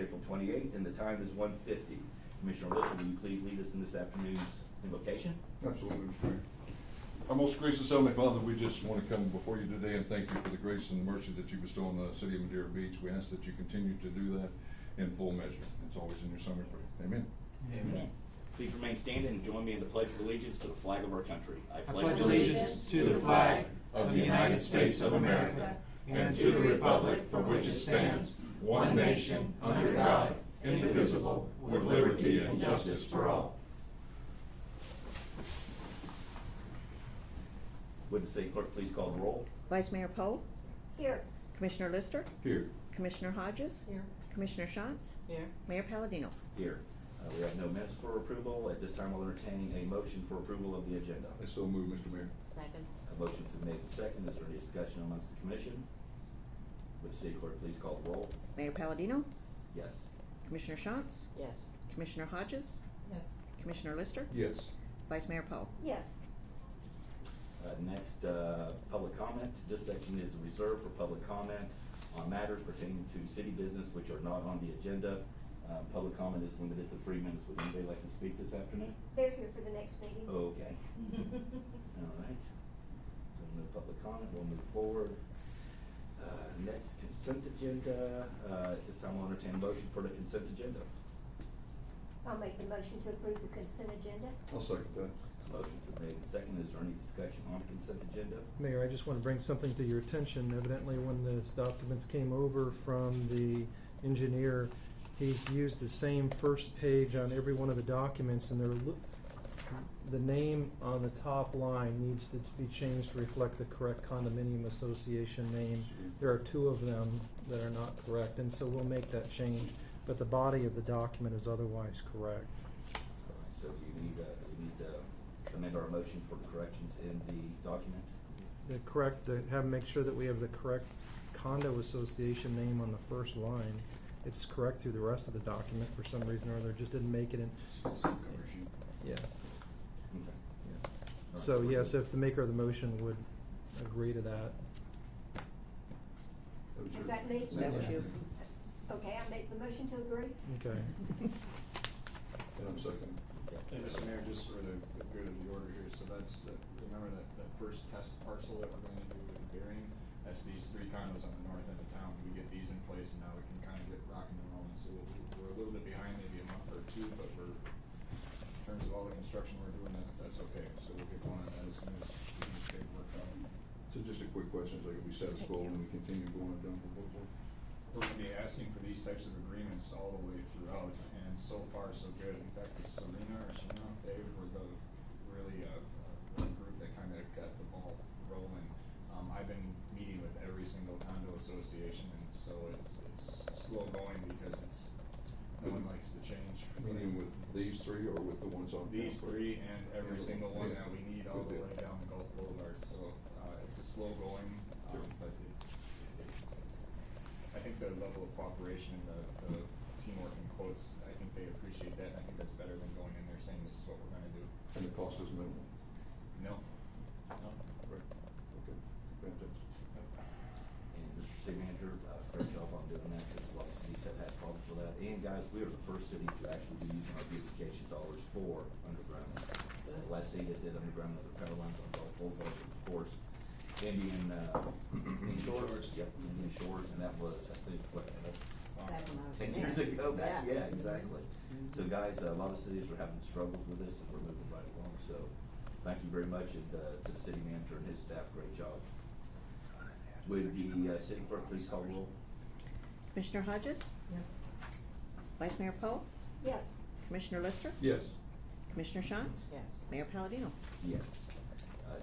April 28th, and the time is 1:50. Commissioner Lister, will you please lead us in this afternoon's invocation? Absolutely, Mr. Mayor. Our most gracious Heavenly Father, we just want to come before you today and thank you for the grace and the mercy that you bestow on the city of Madeira Beach. We ask that you continue to do that in full measure. It's always in your son we pray. Amen. Amen. Please remain standing and join me in the Pledge of Allegiance to the flag of our country. I pledge allegiance to the flag of the United States of America and to the republic for which it stands, one nation, under God, indivisible, with liberty and justice for all. Would the city clerk please call the roll? Vice Mayor Poe? Here. Commissioner Lister? Here. Commissioner Hodges? Here. Commissioner Shantz? Here. Mayor Palladino? Here. We have no minutes for approval. At this time, we'll entertain a motion for approval of the agenda. I so move, Mr. Mayor. Second. A motion's been made and seconded. Is there any discussion amongst the commission? Would the city clerk please call the roll? Mayor Palladino? Yes. Commissioner Shantz? Yes. Commissioner Hodges? Yes. Commissioner Lister? Yes. Vice Mayor Poe? Yes. Next, public comment. This section is reserved for public comment on matters pertaining to city business which are not on the agenda. Public comment is limited to 3 minutes. Would anybody like to speak this afternoon? They're here for the next meeting. Okay. All right. So no public comment. We'll move forward. Next, consent agenda. At this time, we'll entertain a motion for the consent agenda. I'll make the motion to approve the consent agenda. I'll second that. Motion's been made and seconded. Is there any discussion on the consent agenda? Mayor, I just want to bring something to your attention. Evidently, when these documents came over from the engineer, he's used the same first page on every one of the documents, and the name on the top line needs to be changed to reflect the correct condominium association name. There are 2 of them that are not correct, and so we'll make that change, but the body of the document is otherwise correct. All right. So we need to amend our motion for the corrections in the document. Make sure that we have the correct condo association name on the first line. It's correct through the rest of the document for some reason or other. Just didn't make it in. Yeah. Okay. Yeah. So yes, if the maker of the motion would agree to that. Is that me? That was you. Okay, I make the motion to agree. Okay. And I'm second. Hey, Mr. Mayor, just for the good of the order here, so that's, remember that first test parcel that we're going to do with the bearing? That's these 3 condos on the north end of town. We get these in place and now we can kind of get rocking and rolling. So we're a little bit behind, maybe a month or 2, but in terms of all the construction we're doing, that's okay. So we'll get going on that as soon as we can get paperwork out. So just a quick question, like if we status quo and we continue going down proposal? We're going to be asking for these types of agreements all the way throughout, and so far so good. In fact, the Serena, Dave, were the really one group that kind of got the ball rolling. I've been meeting with every single condo association, and so it's slow going because no one likes to change. Meaning with these 3 or with the ones on? These 3 and every single one Yeah. that we need all the way down Gulf Boulevard. So it's a slow going, but I think the level of cooperation and the teamwork and quotes, I think they appreciate that, and I think that's better than going in there saying this is what we're going to do. And the cost is minimal? No. Right. Okay. Fantastic. And Mr. City Manager, great job on doing that, because a lot of cities have had problems with that. And guys, we are the first city to actually be using our beautification dollars for underground. The last city that did underground other power lines on Gulf Boulevard, of course, Indian Shores. Yep, Indian Shores, and that was, I think, what, 10 years ago back? Yeah, exactly. So guys, a lot of cities are having struggles with this, and we're moving right along. So thank you very much, and to the city manager and his staff, great job. Would the city clerk please call roll? Commissioner Hodges? Yes. Vice Mayor Poe? Yes. Commissioner Lister? Yes. Commissioner Shantz? Yes. Mayor Palladino? Yes.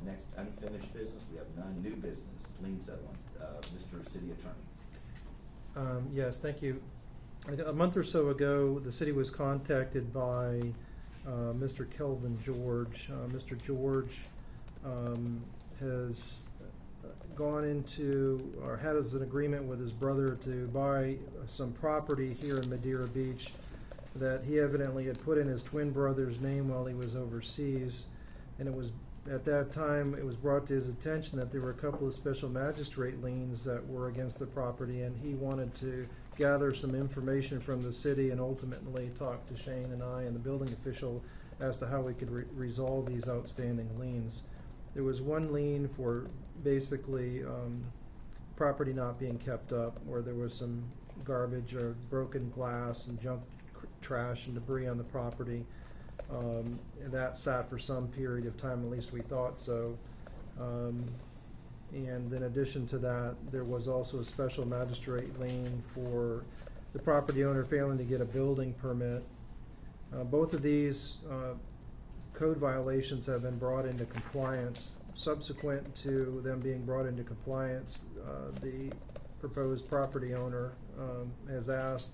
Next, unfinished business, we have none. New business, lien settlement. Mr. City Attorney. Yes, thank you. A month or so ago, the city was contacted by Mr. Kelvin George. Mr. George has gone into, or has an agreement with his brother to buy some property here in Madeira Beach that he evidently had put in his twin brother's name while he was overseas. And it was, at that time, it was brought to his attention that there were a couple of special magistrate liens that were against the property, and he wanted to gather some information from the city and ultimately talk to Shane and I and the building official as to how we could resolve these outstanding liens. There was one lien for basically property not being kept up, where there was some garbage or broken glass and junk trash and debris on the property. And that sat for some period of time, at least we thought so. And in addition to that, there was also a special magistrate lien for the property owner failing to get a building permit. Both of these code violations have been brought into compliance. Subsequent to them being brought into compliance, the proposed property owner has asked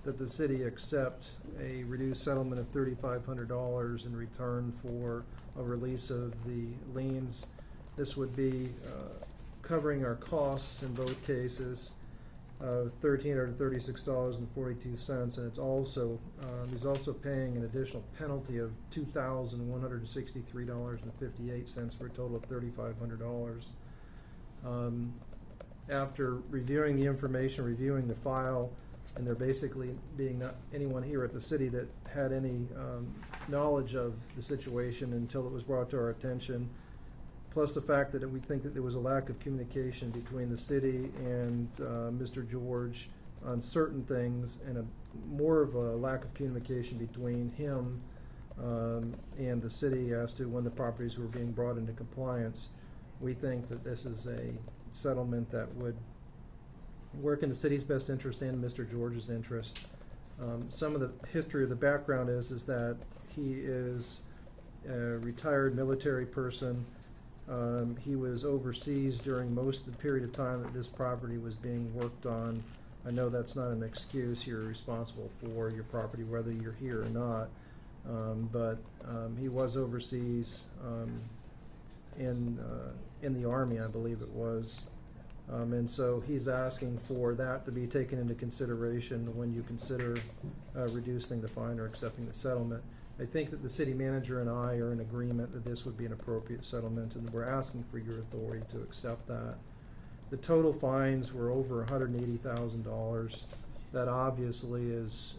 that the city accept a reduced settlement of $3,500 in return for a release of the liens. This would be covering our costs in both cases of $1,336.42, and it's also he's also paying an additional penalty of $2,163.58 for a total of $3,500. After reviewing the information, reviewing the file, and there basically being not anyone here at the city that had any knowledge of the situation until it was brought to our attention, plus the fact that we think that there was a lack of communication between the city and Mr. George on certain things, and more of a lack of communication between him and the city as to when the properties were being brought into compliance. We think that this is a settlement that would work in the city's best interest and Mr. George's interest. Some of the history of the background is that he is a retired military person. He was overseas during most of the period of time that this property was being worked on. I know that's not an excuse. You're responsible for your property whether you're here or not. But he was overseas in the Army, I believe it was. And so he's asking for that to be taken into consideration when you consider reducing the fine or accepting the settlement. I think that the city manager and I are in agreement that this would be an appropriate settlement, and we're asking for your authority to accept that. The total fines were over $180,000. That obviously is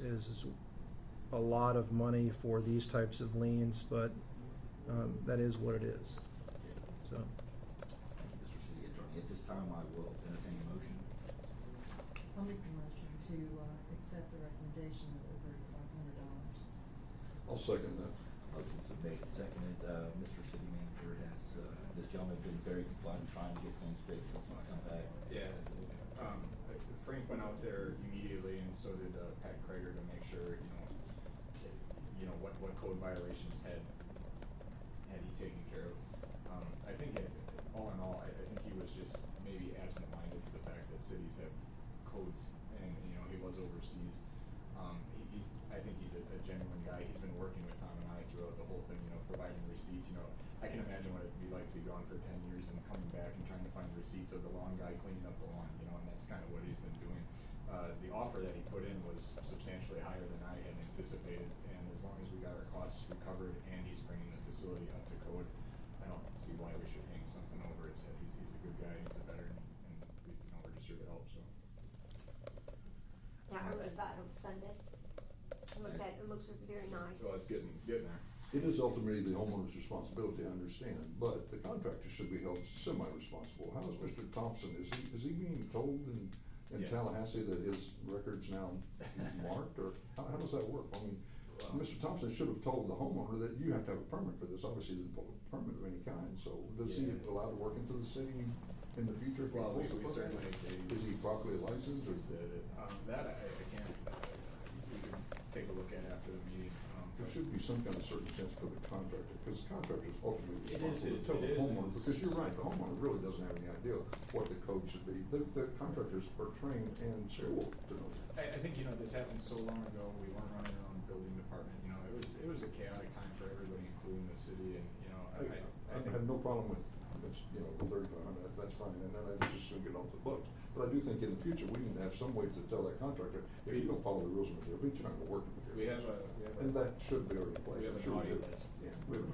a lot of money for these types of liens, but that is what it is. So. Mr. City Attorney, at this time I will entertain a motion. I'll make the motion to accept the recommendation of the $3,500. I'll second that. Motion's been made and seconded. Mr. City Manager, has this gentleman been very compliant trying to get things fixed since he's come back? Yeah, Frank went out there immediately, and so did Pat Krager, to make sure, what code violations had he taken care of. I think all in all, I think he was just maybe absent-minded to the fact that cities have codes, and he was overseas. I think he's a genuine guy. He's been working with Tom and I throughout the whole thing, providing receipts. I can imagine what it'd be like to be gone for 10 years and coming back and trying to find receipts of the lawn guy cleaning up the lawn, and that's kind of what he's been doing. The offer that he put in was substantially higher than I had anticipated, and as long as we got our costs recovered and he's bringing the facility up to code, I don't see why we should hang something over his head. He's a good guy, he's a veteran, and we're just here to help, so. Yeah, I read about it on Sunday. I looked at it, it looks very nice. Well, it's getting there. It is ultimately the homeowner's responsibility, I understand, but the contractor should be held semi-responsible. How is Mr. Thompson, is he being told in Tallahassee that his record's now marked, or how does that work? I mean, Mr. Thompson should have told the homeowner that you have to have a permit for this. Obviously, he didn't pull a permit of any kind, so does he allow to work into the city in the future? If Well, we he pulls a permit? certainly. Is he properly licensed, or? That I can't, we can take a look at after the meeting. There should be some kind of circumstance for the contractor, because the contractor is ultimately It is, responsible to tell it the is. homeowner, because you're right, the homeowner really doesn't have any idea what the code should be. The contractors are trained and schooled to know that. I think, this happened so long ago, we weren't running our own building department, it was a chaotic time for everybody, including the city, and, I have no problem with, the 3,500, that's fine, and then I just assume get off the books. But I do think in the future, we need to have some ways to tell that contractor, if you don't follow the rules of Material Beach, you're not gonna work in Material We Beach. have And that should be already in place. We have a Sure naughty do. list. Yeah, we have,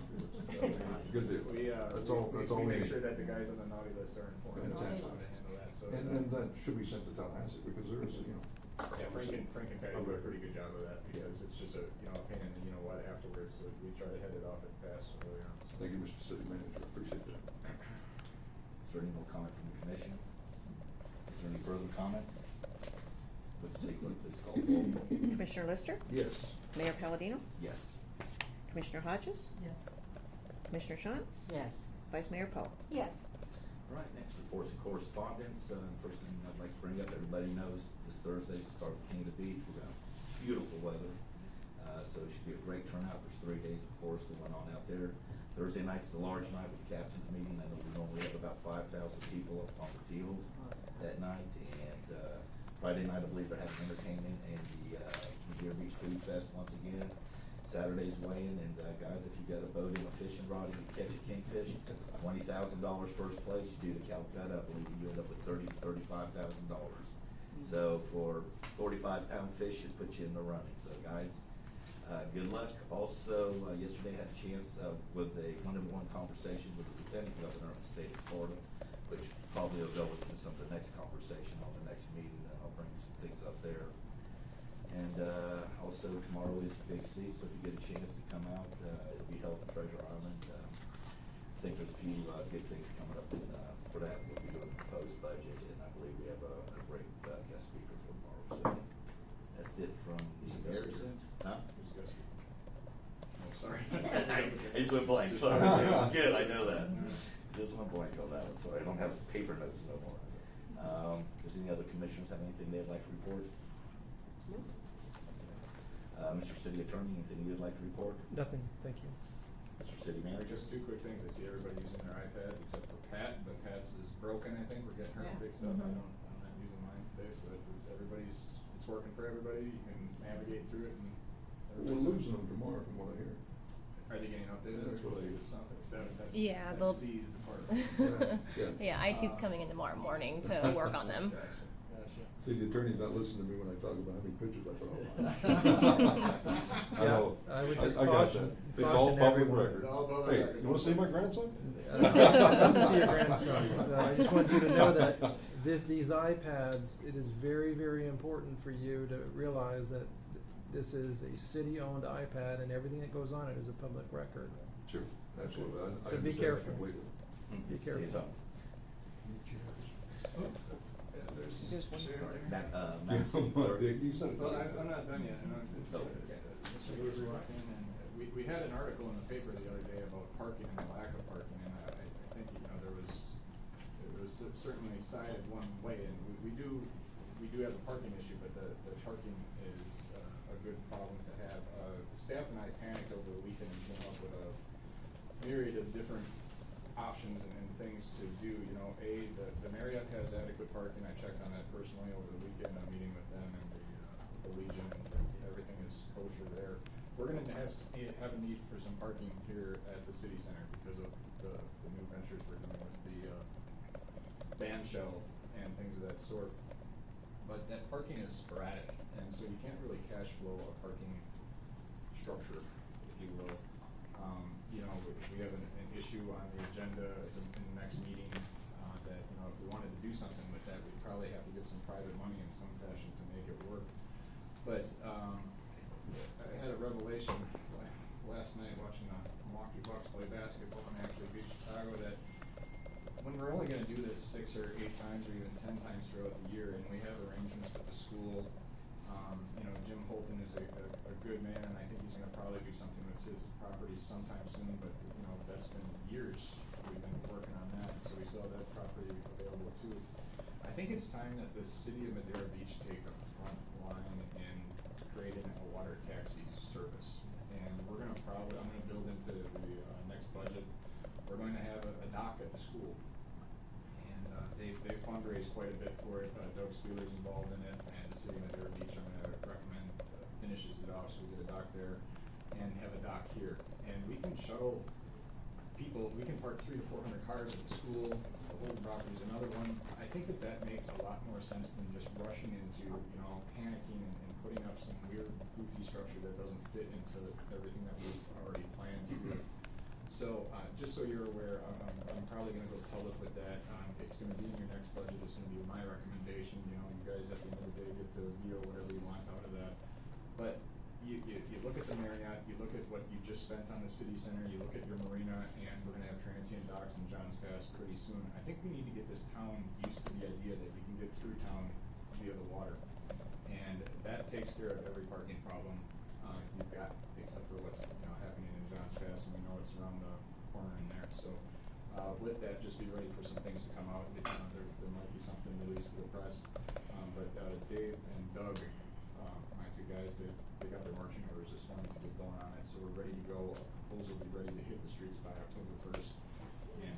good deal. That's all We we make need. sure that the guys on the naughty list are informed on how to Fantastic. handle that, so. And that should be sent to Tallahassee, because there is, Yeah, Frank and Patty do a pretty good job of that, because it's just a, you know, a pain in the you-know-what afterwards, so we try to head it off at the pass early on. Thank you, Mr. City Manager, appreciate that. Is there any more comment from the commission? Is there any further comment? Would the city clerk please call the roll? Commissioner Lister? Yes. Mayor Palladino? Yes. Commissioner Hodges? Yes. Commissioner Shantz? Yes. Vice Mayor Poe? Yes. All right, next reports and correspondence. First thing I'd like to bring up, everybody knows this Thursday's the start of King of the Beach. We're gonna have beautiful weather, so it should be a great turnout. There's 3 days of course going on out there. Thursday night's the large night with the captain's meeting. I know we normally have about 5,000 people up on the field that night, and Friday night I believe they're having entertainment and the Deer Beach Food Fest once again. Saturday's weighing, and guys, if you got a boat and a fishing rod and you catch a kingfish, $20,000 first place. You do the Calcutta, I believe you end up with $30,000 to $35,000. So for 45-pound fish, it puts you in the running. So guys, good luck. Also, yesterday I had a chance with a one-on-one conversation with the Lieutenant Governor of the state of Florida, which probably will go into some of the next conversation on the next meeting, and I'll bring some things up there. And also tomorrow is Big C, so if you get a chance to come out, it'll be held in Treasure Island. I think there's a few good things coming up for that. We'll be doing a proposed budget, and I believe we have a great guest speaker for tomorrow. So that's it from the mayor's end. Huh? Who's the guest speaker? Oh, sorry. I just went blank, sorry. It was good, I know that. Just went blank on that one, sorry. I don't have paper notes no more. Does any other commissioners have anything they'd like to report? No. Mr. City Attorney, anything you'd like to report? Nothing, thank you. Mr. City Manager? Just 2 quick things. I see everybody using their iPads except for Pat, but Pat's is broken, I think. We're getting her Yeah. fixed up. Mhm. I'm not using mine today, so it's working for everybody. You can navigate through it, and We're losing them tomorrow from what I hear. Are they getting updated? That's what I hear. Something. That's, Yeah, that they'll- sees the part. Yeah. Yeah, IT's coming in tomorrow morning to work on them. Gotcha. See, the attorney's not listening to me when I talk about how many pictures I put on. I know. I would just I got caution- that. It's all caution public everyone. record. It's all public Hey, record. you wanna see my grandson? I'd love to see your grandson. I just want you to know that these iPads, it is very, very important for you to realize that this is a city-owned iPad, and everything that goes on it is a public record. Sure, absolutely. I So be understand that careful. completely. Be careful. Stays up. There's one card. Matt, Yeah, City Clerk. Dick, you said it. Well, I'm not done yet. Oh, okay. Mr. Lewis walked in, and we had an article in the paper the other day about parking and the lack of parking, and I think, you know, it was certainly sided one way, and we do have a parking issue, but the parking is a good problem to have. Staff and I panicked over the weekend and came up with a myriad of different options and things to do. You know, the Marriott has adequate parking. I checked on that personally over the weekend. I'm meeting with them and the Legion, and everything is kosher there. We're going to have a need for some parking here at the city center because of the new ventures we're doing with the band shell and things of that sort. But that parking is sporadic, and so you can't really cash flow a parking structure, if you will. You know, we have an issue on the agenda in the next meeting that, you know, if we wanted to do something with that, we'd probably have to get some private money in some fashion to make it work. But I had a revelation last night watching the Milwaukee Bucks play basketball and actually beat Chicago that when we're only going to do this 6 or 8 times or even 10 times throughout the year, and we have arrangements with the school, you know, Jim Holton is a good man, and I think he's going to probably do something with his property sometime soon, but, you know, that's been years we've been working on that, and so we saw that property available too. I think it's time that the city of Madeira Beach take a front line in creating a water taxi service, and we're going to I'm going to build into the next budget, we're going to have a dock at the school. They fundraised quite a bit for it. Doug Spieler's involved in it, and the city of Madeira Beach, I'm going to recommend, finishes it off, so we get a dock there and have a dock here. And we can shuttle people, we can park 300 to 400 cars at the school. The Holden property is another one. I think that makes a lot more sense than just rushing into, you know, panicking and putting up some weird, goofy structure that doesn't fit into everything that we've already planned here. So, just so you're aware, I'm probably gonna go public with that. It's gonna be in your next budget, it's gonna be my recommendation, you know, you guys at the end of the day get to veto whatever you want out of that. But you look at the Marriott, you look at what you just spent on the city center, you look at your marina, and we're gonna have transient docks in Johns Pass pretty soon. I think we need to get this town used to the idea that you can get through town via the water. And that takes care of every parking problem you've got, except for what's happening in Johns Pass, and we know it's around the corner in there. So with that, just be ready for some things to come out. There might be something released to the press. But Dave and Doug, my two guys, they got their marching orders this morning to get going on it. So we're ready to go. Proposal will be ready to hit the streets by October 1st, and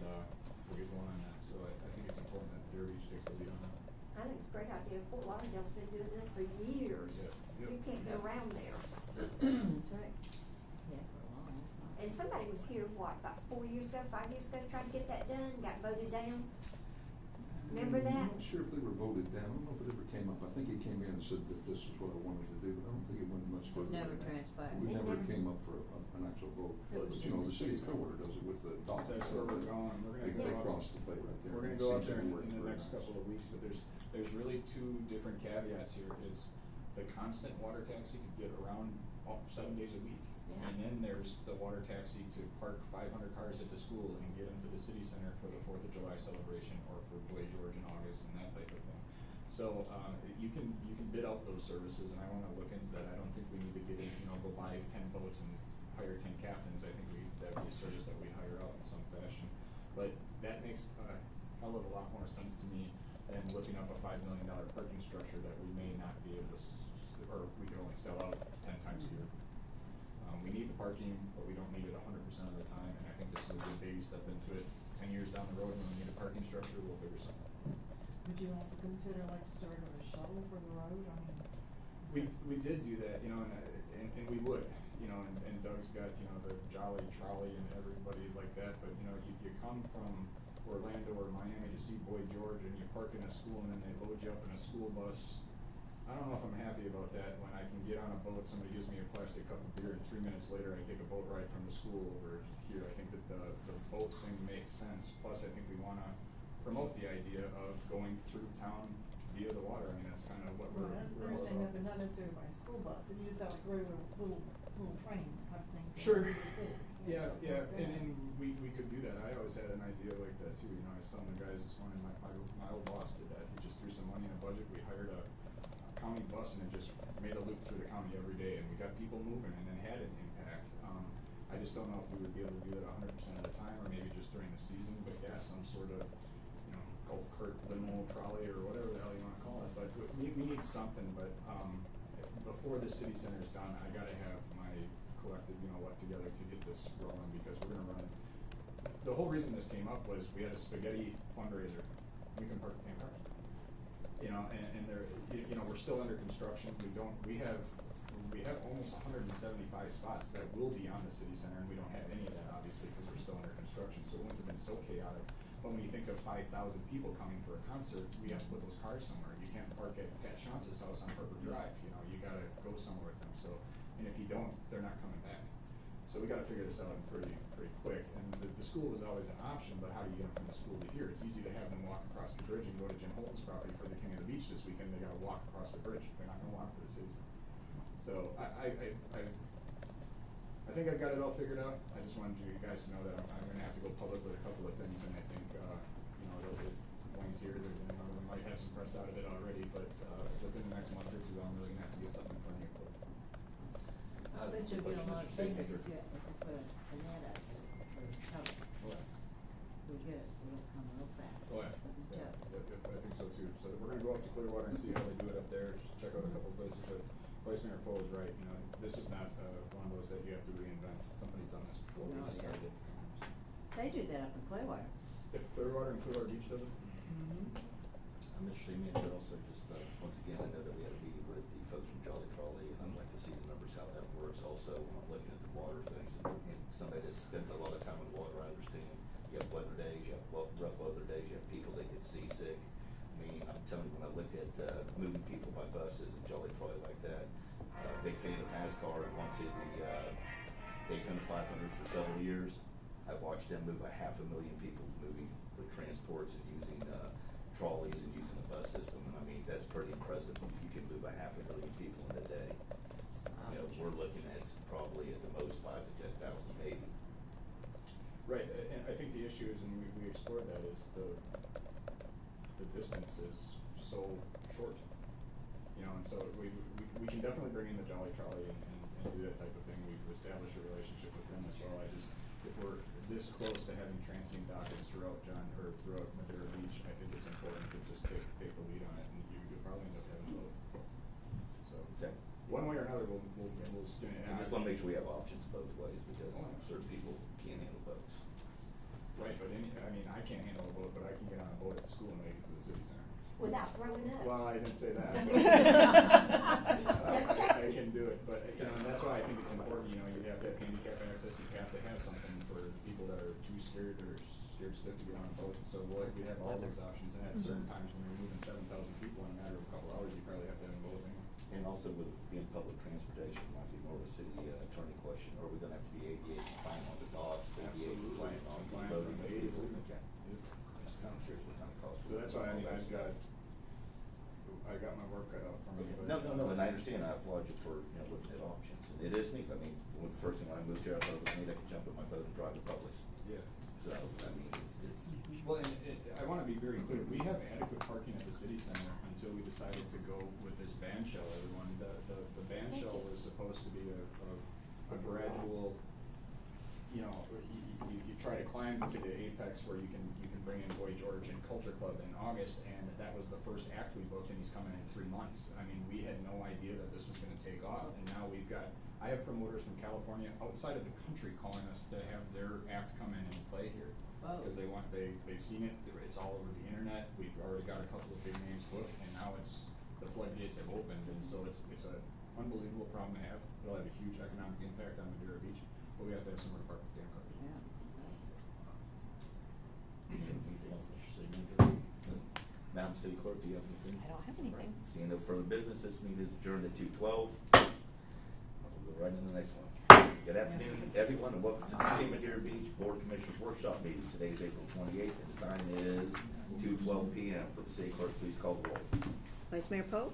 we'll get going on that. So I think it's important that Deer Beach takes the lead on that. I think it's a great idea. Fort Lauderdale's been doing this for years. Yeah. You can't go around there. That's right. Yeah, for a while. And somebody was here, what, about 4 years ago, 5 years ago, trying to get that done, got voted down. Remember that? I'm not sure if they were voted down. I don't know if it ever came up. I think he came in and said that this is what I wanted to do, but I don't think it went much further. Never than that. transpired. We It never never- came up for an actual vote. It But was you know, the just a city of statement. Clearwater does it with the dolphins. That's where we're going. We're They gonna go cross up. the bay right there. We're It gonna go up seems to there be in working the very next nice. couple of weeks, but there's really two different caveats here. It's the constant water taxi to get around 7 days a week. Yeah. And then there's the water taxi to park 500 cars at the school and get them to the city center for the 4th of July celebration or for Boy George in August and that type of thing. So you can bid out those services, and I want to look into that. I don't think we need to get in, go buy 10 boats and hire 10 captains. I think that'd be a service that we hire out in some fashion. But that makes a hell of a lot more sense to me than looking up a $5 million parking structure that we may not be able to, or we can only sell out 10 times a year. We need the parking, but we don't need it 100% of the time, and I think this is a good baby step into it. 10 years down the road, when we need a parking structure, we'll figure something out. Would you also consider like starting a shuttle for the road? I mean. We did do that, and we would, and Doug's got, the Jolly Trolley and everybody like that, but, you come from Orlando or Miami to see Boy George, and you park in a school, and then they load you up in a school bus. I don't know if I'm happy about that, when I can get on a boat, somebody gives me a plastic cup of beer, and 3 minutes later, I take a boat ride from the school over here. I think that the boat thing makes sense, plus I think we wanna promote the idea of going through town via the water. I mean, that's kind of what we're Well, I all understand that, about. but not necessarily by a school bus. If you just have like regular little trains type of things. Sure. In the city. Yeah, Something yeah, like that. and we could do that. I always had an idea like that too, I was telling the guys this morning, my old boss did that. He just threw some money in a budget, we hired a county bus, and it just made a loop through the county every day, and we got people moving, and it had an impact. I just don't know if we would be able to do that 100% of the time, or maybe just during the season, but yeah, some sort of, golf cart, limo, trolley, or whatever the hell you wanna call it, but we need something, but, before the city center is done, I gotta have my collective, what together to get this rolling, because we're gonna run it. The whole reason this came up was we had a spaghetti fundraiser, we can park 10 cars. And there, we're still under construction, we have almost 175 spots that will be on the city center, and we don't have any of that, obviously, because we're still under construction, so it wouldn't have been so chaotic. But when you think of 5,000 people coming for a concert, we have to put those cars somewhere. You can't park at Pat Shantz's house on Harper Drive, you gotta go somewhere with them, so, and if you don't, they're not coming back. So we gotta figure this out pretty quick, and the school was always an option, but how do you get them from the school to here? It's easy to have them walk across the bridge and go to Jim Holton's property for the King of the Beach this weekend, they gotta walk across the bridge, they're not gonna walk to the city center. So I think I've got it all figured out. I just wanted you guys to know that I'm gonna have to go public with a couple of things, and I think, Wayne's here, we might have some press out of it already, but, within the next month or two, I'm really gonna have to get something from you. But you'll get a lot of bigger if you put an ad out there for cover. We're good, it'll come real fast. Oh, yeah. I think so too. So we're gonna go up to Clearwater and see how they do it up there, check out a couple of places, but Vice Mayor Poe is right, this is not, one of those that you have to reinvent. Somebody's done this before. No, We just gotta yeah. get- They do that up in Clearwater. If Clearwater and Clearwater Beach does it? Mr. City Manager, also just, once again, I know that we had a meeting with the folks from Jolly Trolley, and I'd like to see the numbers, how that works. Also, when I'm looking at the water things, and somebody that's spent a lot of time in water, I understand. You have weather days, you have rough weather days, you have people that get seasick. I mean, I'm telling you, when I looked at, moving people by buses and Jolly Trolley like that, big fan of NASCAR, I wanted the, Daytona 500 for several years. I watched them move 500,000 people moving with transports and using trolleys and using the bus system. And I mean, that's pretty impressive if you can move 500,000 people in a day. You know, we're looking at probably at the most 5,000 to 10,000 maybe. Right, and I think the issue is, and we explored that, is the distance is so short. You know, and so we can definitely bring in the Jolly Trolley and do that type of thing. We've established a relationship with them as well. If we're this close to having transient dockets throughout Madeira Beach, I think it's important to just take the lead on it, and you'll probably end up having both. So, Okay. one way or another, we'll skin it. I just want to make sure we have options both ways because certain people can't handle boats. Right, but I can't handle a boat, but I can get on a boat at the school and make it to the city center. Without throwing up. Well, I didn't say that. Just check. I can do it, but that's why I think it's important. You know, you have to have handicap access. You have to have something for people that are too scared or scared stiff to get on a boat. So we have all those options, and at certain times when you're moving 7,000 people in a matter of a couple hours, you probably have to have a boat. And also with being public transportation, it might be more of a city attorney question. Are we going to have to be ADA compliant on the docks, ADA compliant on the loading of vehicles? Okay. Just kind of curious what kind of cost. So that's why I got my work cut out for me. Okay. No, and I understand. I applaud you for looking at options. And it is neat. I mean, the first thing when I moved here, I thought it was neat. I could jump in my boat and drive to Publix. Yeah. So I mean, it's Well, and I want to be very clear. We have adequate parking at the city center until we decided to go with this band shell. Everyone, the band shell was supposed to be a gradual. You know, you try to climb to the apex where you can bring in Boy George and Culture Club in August, and that was the first act we booked, and he's coming in 3 months. I mean, we had no idea that this was going to take off, and now I have promoters from California outside of the country calling us to have their act come in and play here. Because they've seen it, it's all over the internet. We've already got a couple of big names booked, and now the floodgates have opened, and so it's an unbelievable problem to have. It'll have a huge economic impact on Madeira Beach, but we have to have somewhere to park the damn cars. anything else, Mr. City Manager? Madam City Clerk, do you have anything? I don't have anything. Seeing no further business, this meeting is adjourned at 2:12. We'll go right into the next one. Good afternoon, everyone, and welcome to the City of Madeira Beach Board of Commissioners Workshop Meeting. Today is April 28th, and the time is 2:12 p.m. Would the City Clerk please call the roll? Vice Mayor Poe,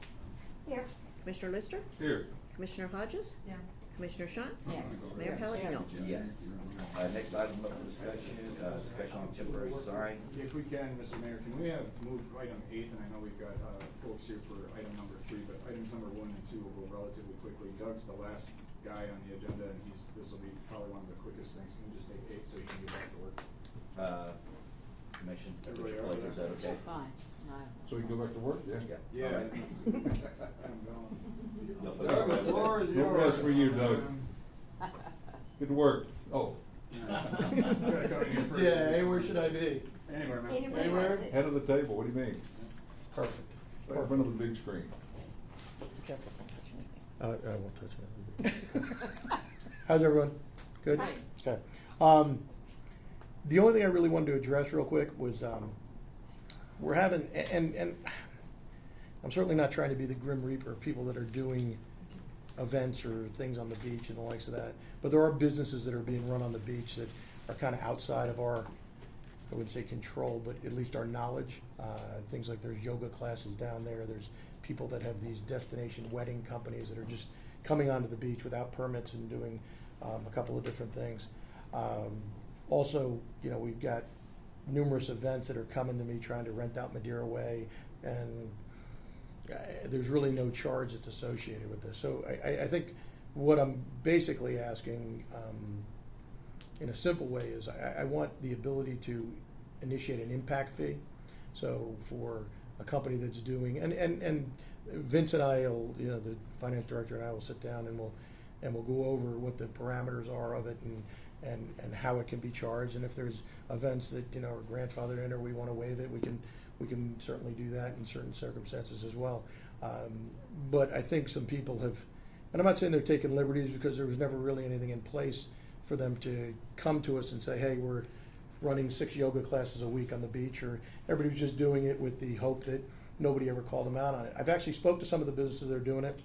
Here. Commissioner Lister, Here. Commissioner Hodges, Yeah. Commissioner Shantz, Yes. Mayor Palladino. Yes. Next item up for discussion on temporary sign. If we can, Mr. Mayor, can we have moved item 8, and I know we've got folks here for item number 3, but items number 1 and 2 will go relatively quickly. Doug's the last guy on the agenda, and this will be probably one of the quickest things. Can we just take 8 so you can get back to work? Commission, Everybody Mr. Blake, is that okay? Fine. No. So you go back to work? Yeah. All right. I'm going. Y'all Doug, the floor is yours. No rest for you, Doug. Good work. Oh. Yeah, hey, where should I be? Anywhere, man. Anywhere? Head of the table, what do you mean? Perfect. Right in front of the big screen. Careful, don't touch anything. I won't touch it. How's everyone? Good? Hi. Okay. The only thing I really wanted to address real quick was we're having, and I'm certainly not trying to be the Grim Reaper of people that are doing events or things on the beach and the likes of that, but there are businesses that are being run on the beach that are kind of outside of our, I wouldn't say control, but at least our knowledge. Things like there's yoga classes down there. There's people that have these destination wedding companies that are just coming onto the beach without permits and doing a couple of different things. Also, we've got numerous events that are coming to me trying to rent out Madeira Way, and there's really no charge that's associated with this. So I think what I'm basically asking in a simple way is I want the ability to initiate an impact fee. So for a company that's doing, and Vince and I will, the finance director and I will sit down and we'll go over what the parameters are of it and how it can be charged. And if there's events that are grandfathered in or we want to waive it, we can certainly do that in certain circumstances as well. But I think some people have, and I'm not saying they're taking liberties because there was never really anything in place for them to come to us and say, hey, we're running 6 yoga classes a week on the beach, or everybody was just doing it with the hope that nobody ever called them out on it. I've actually spoke to some of the businesses that are doing it.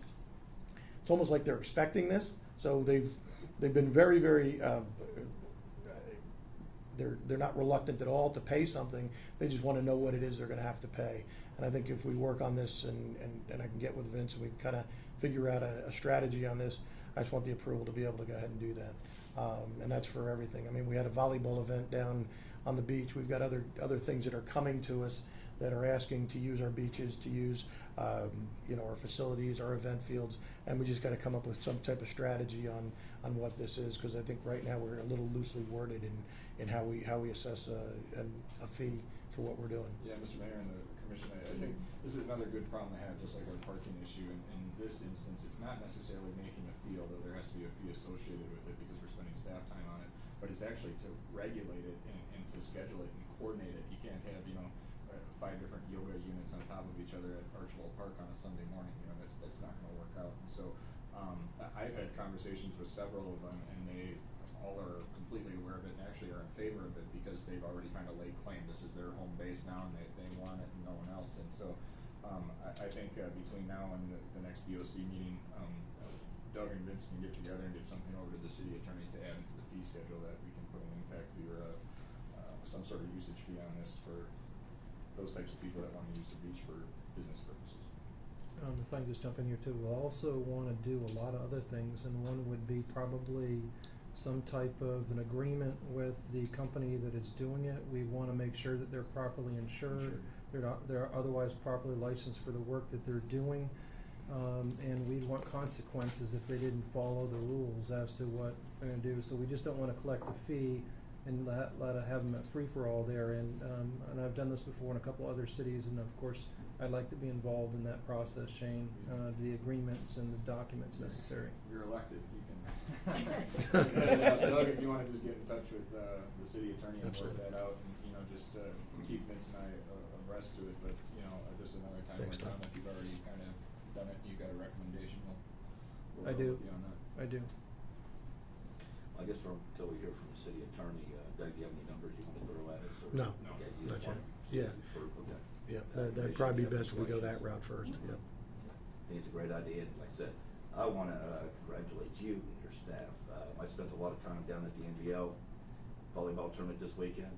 It's almost like they're expecting this. So they've been very, very they're not reluctant at all to pay something. They just want to know what it is they're going to have to pay. And I think if we work on this and I can get with Vince and we kind of figure out a strategy on this, I just want the approval to be able to go ahead and do that. And that's for everything. I mean, we had a volleyball event down on the beach. We've got other things that are coming to us that are asking to use our beaches, to use our facilities, our event fields, and we just got to come up with some type of strategy on what this is, because I think right now we're a little loosely worded in how we assess a fee for what we're doing. Yeah, Mr. Mayor and the Commission, I think this is another good problem to have, just like our parking issue. In this instance, it's not necessarily making a fee, although there has to be a fee associated with it because we're spending staff time on it, but it's actually to regulate it and to schedule it and coordinate it. You can't have, 5 different yoga units on top of each other at Archibald Park on a Sunday morning. That's not going to work out. And so I've had conversations with several of them, and they all are completely aware of it and actually are in favor of it because they've already kind of laid claim. This is their home base now, and they want it and no one else. And so I think between now and the next BOC meeting, Doug and Vince can get together and get something over to the city attorney to add into the fee schedule that we can put an impact fee or some sort of usage fee on this for those types of people that want to use the beach for business purposes. If I can just jump in here too, we'll also want to do a lot of other things, and one would be probably some type of an agreement with the company that is doing it. We want to make sure that they're properly insured. They're otherwise properly licensed for the work that they're doing, and we'd want consequences if they didn't follow the rules as to what they're going to do. So we just don't want to collect a fee and have them at free-for-all there. And I've done this before in a couple other cities, and of course I'd like to be involved in that process, Shane, the agreements and the documents necessary. You're elected. You can. Doug, if you want to just get in touch with the city attorney and work that out, and just keep Vince and I abreast to it. But just another time Thanks, we're done. Tom. If you've already kind of done it, you got a recommendation. We'll I go do. with you on that. I do. I guess until we hear from the city attorney, Doug, do you have any numbers you want to throw at us? Or? No. Okay, you Not just yet. want Yeah. okay. Yeah, that'd probably be best if we go that route first. Yep. I think it's a great idea, and like I said, I want to congratulate you and your staff. I spent a lot of time down at the NBL volleyball tournament this weekend.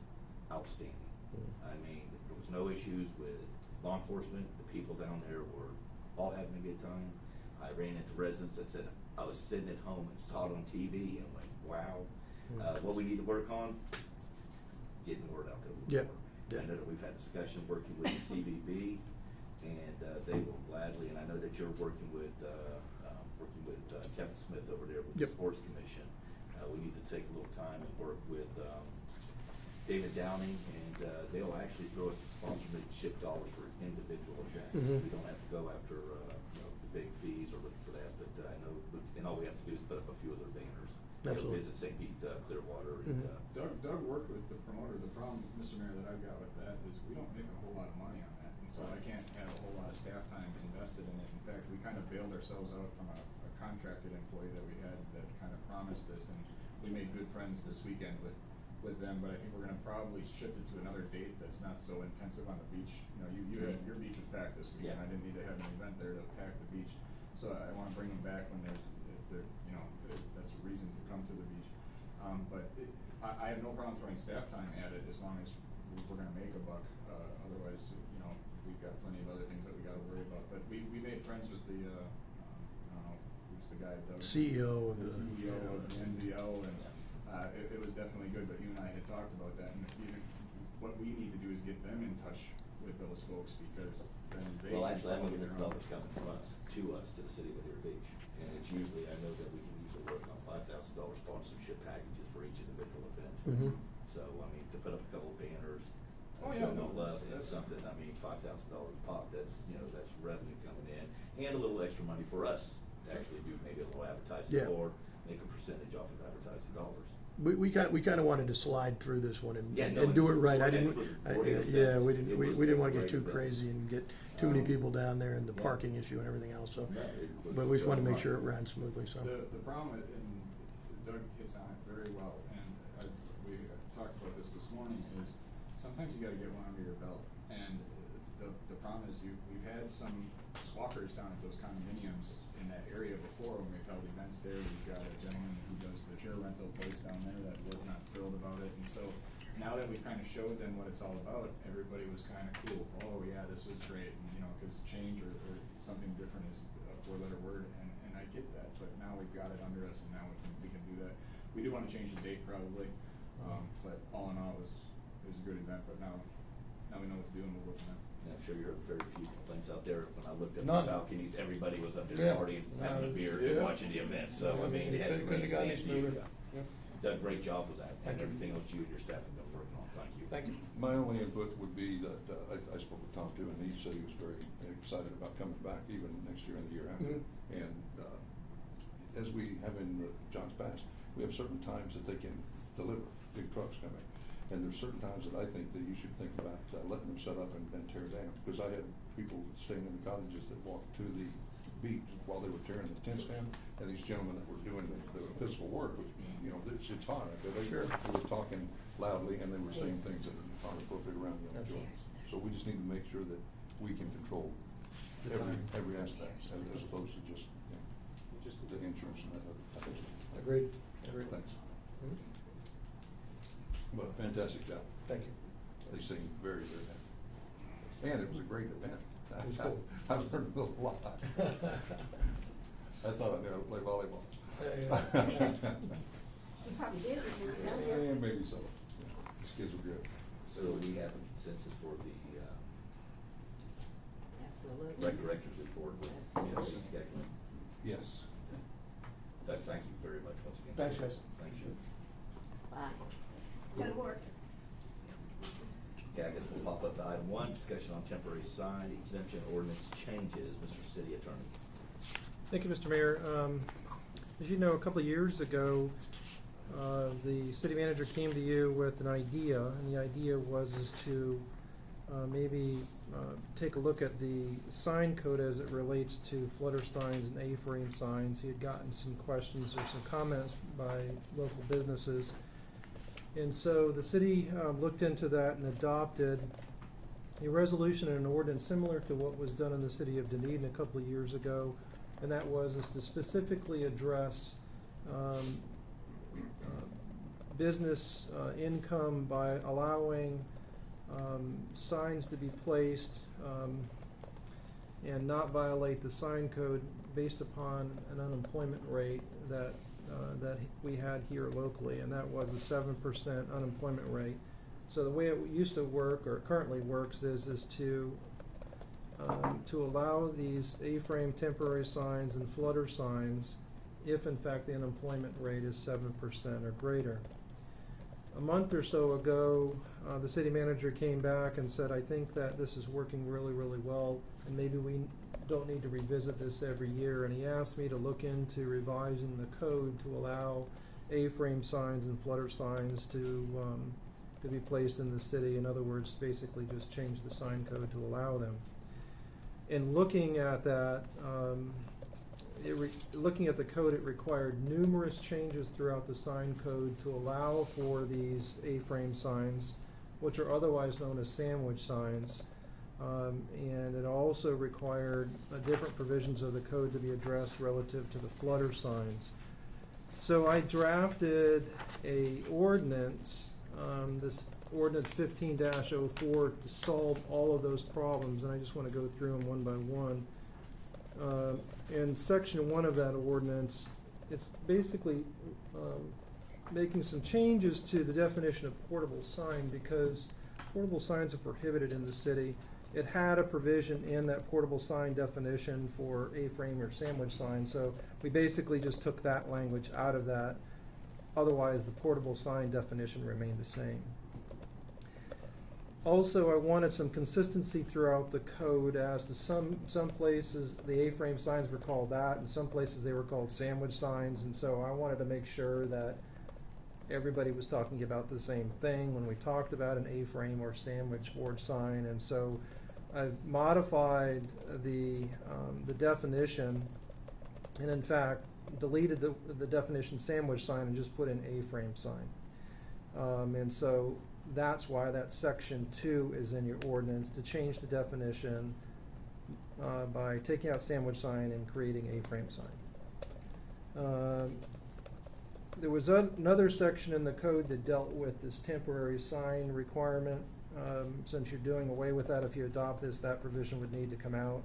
Outstanding. I mean, there was no issues with law enforcement. The people down there were all having a good time. I ran into residents that said, I was sitting at home and saw it on TV and went, wow. What we need to work on, getting the word out there. Yeah. I know that we've had discussion working with the CVB, and they will gladly, and I know that you're working with Kevin Smith over there with the Yep. Sports Commission. We need to take a little time and work with David Downing, and they'll actually throw us some sponsorship dollars for individual events. Mhm. We don't have to go after the big fees or look for that, but I know, and all we have to do is put up a few of their banners. Absolutely. Visit St. Pete, Clearwater, and Doug worked with the promoter. The problem, Mr. Mayor, that I've got with that is we don't make a whole lot of money on that, and so I can't have a whole lot of staff time invested in it. In fact, we kind of bailed ourselves out from a contracted employee that we had that kind of promised this, and we made good friends this weekend with them, but I think we're going to probably shift it to another date that's not so intensive on the beach. You had your beach was packed this weekend. Yeah. I didn't need to have an event there to pack the beach, so I want to bring them back when that's a reason to come to the beach. I have no problem throwing staff time at it as long as we're going to make a buck. Otherwise, we've got plenty of other things that we got to worry about. But we made friends with the I don't know who's the guy, Doug, CEO of the the CEO of the NBL, and it was definitely good. But you and I had talked about that, and what we need to do is get them in touch with those folks, because then they. well, actually, I'm follow looking at their own. dollars coming from us, to the city of Madeira Beach. And it's usually, I know that we can usually work on $5,000 sponsorship packages for each individual event. Mhm. So, I mean, to put up a couple of banners, Oh, show yeah, no no, love, and that's- something, I mean, $5,000 pop, that's revenue coming in. And a little extra money for us to actually do maybe a little advertising Yeah. or make a percentage off of advertising dollars. We kind of wanted to slide through this one and Yeah, no, and do it right. it I didn't. was I, great yeah, event. we didn't. It We was didn't a want to get great too event. crazy and get too many people down there and the Yeah. parking issue and everything else. So, No, it was but we just want to make fun. sure it ran smoothly. So. The problem, and Doug hits on it very well, and we talked about this morning, is sometimes you got to get one under your belt. And the problem is we've had some squawkers down at those condominiums in that area before when we've held events there. We've got a gentleman who does the chair rental place down there that was not thrilled about it, and so now that we've kind of showed them what it's all about, everybody was kind of cool. Oh yeah, this was great, and, you know, because change or something different is a four-letter word, and I get that. But now we've got it under us, and now we can do that. We do want to change the date probably, but all in all, it was a good event. But now we know what to do, and we'll go from there. Yeah, I'm sure you heard very few complaints out there. When I looked at None. the balconies, everybody was up there Yeah. partying, No, having a beer, yeah. and watching the event. So I mean, they had a Couldn't great have gotten stand. any You smoother. Yep. done a great job with that, and Thank you. everything else you and your staff have been working on. Thank you. Thank you. My only input would be that I spoke with Tom too, and he said he was very excited about coming back even next year and the year after. Mhm. And as we have in the John's past, we have certain times that they can deliver, big trucks coming. And there's certain times that I think that you should think about letting them set up and tear down. Because I had people staying in the cottages that walked to the beach while they were tearing the tents down, and these gentlemen that were doing the physical work, which, you know, it's hot out there. They were talking loudly, and they were saying things that are not appropriate around young children. So we just need to make sure that we can control every aspect, as opposed to just, you know, just the insurance and that other type of stuff. Agreed. Thanks. Mhm. But a fantastic job. Thank you. They seemed very, very happy. And it was a great event. It was cool. I learned a lot. I thought I knew how to play volleyball. You probably did when you were down there. Yeah, maybe so. Yeah, these kids were good. So we have a consensus for the Absolutely. rec directors report with Yes. scheduling. Yes. Doug, thank you very much once again. Thanks, guys. Thank you. Bye. Good work. Okay, I guess we'll pop up to item 1, discussion on temporary sign exemption ordinance changes. Mr. City Attorney. Thank you, Mr. Mayor. As you know, a couple of years ago, the city manager came to you with an idea, and the idea was to maybe take a look at the sign code as it relates to flutter signs and A-frame signs. He had gotten some questions or some comments by local businesses. And so the city looked into that and adopted a resolution and an ordinance similar to what was done in the city of Dunedin a couple of years ago, and that was to specifically address business income by allowing signs to be placed and not violate the sign code based upon an unemployment rate that we had here locally, and that was a 7% unemployment rate. So the way it used to work, or currently works, is to allow these A-frame temporary signs and flutter signs if in fact the unemployment rate is 7% or greater. A month or so ago, the city manager came back and said, I think that this is working really, really well, and maybe we don't need to revisit this every year. And he asked me to look into revising the code to allow A-frame signs and flutter signs to be placed in the city. In other words, basically just change the sign code to allow them. In looking at that, looking at the code, it required numerous changes throughout the sign code to allow for these A-frame signs, which are otherwise known as sandwich signs. And it also required different provisions of the code to be addressed relative to the flutter signs. So I drafted a ordinance, this ordinance 15-04, to solve all of those problems, and I just want to go through them one by one. In section 1 of that ordinance, it's basically making some changes to the definition of portable sign, because portable signs are prohibited in the city. It had a provision in that portable sign definition for A-frame or sandwich sign, so we basically just took that language out of that. Otherwise, the portable sign definition remained the same. Also, I wanted some consistency throughout the code as to some places the A-frame signs were called that, and some places they were called sandwich signs, and so I wanted to make sure that everybody was talking about the same thing when we talked about an A-frame or sandwich board sign. And so I've modified the definition, and in fact deleted the definition sandwich sign and just put in A-frame sign. And so that's why that section 2 is in your ordinance, to change the definition by taking out sandwich sign and creating A-frame sign. There was another section in the code that dealt with this temporary sign requirement. Since you're doing away with that, if you adopt this, that provision would need to come out.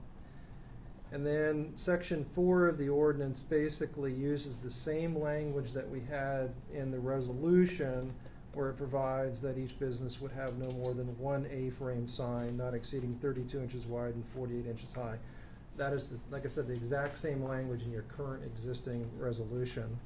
And then section 4 of the ordinance basically uses the same language that we had in the resolution, where it provides that each business would have no more than one A-frame sign, not exceeding 32 inches wide and 48 inches high. That is, like I said, the exact same language in your current existing resolution.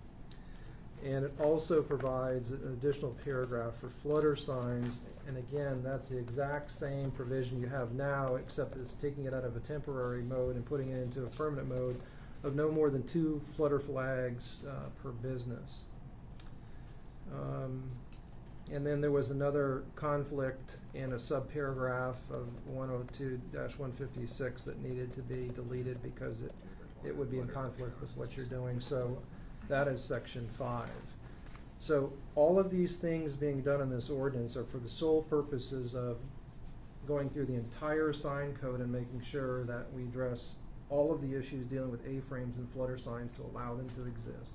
And it also provides an additional paragraph for flutter signs. And again, that's the exact same provision you have now, except it's taking it out of a temporary mode and putting it into a permanent mode of no more than 2 flutter flags per business. And then there was another conflict in a subparagraph of 102-156 that needed to be deleted because it would be in conflict with what you're doing. So that is section 5. So all of these things being done in this ordinance are for the sole purposes of going through the entire sign code and making sure that we address all of the issues dealing with A-frames and flutter signs to allow them to exist,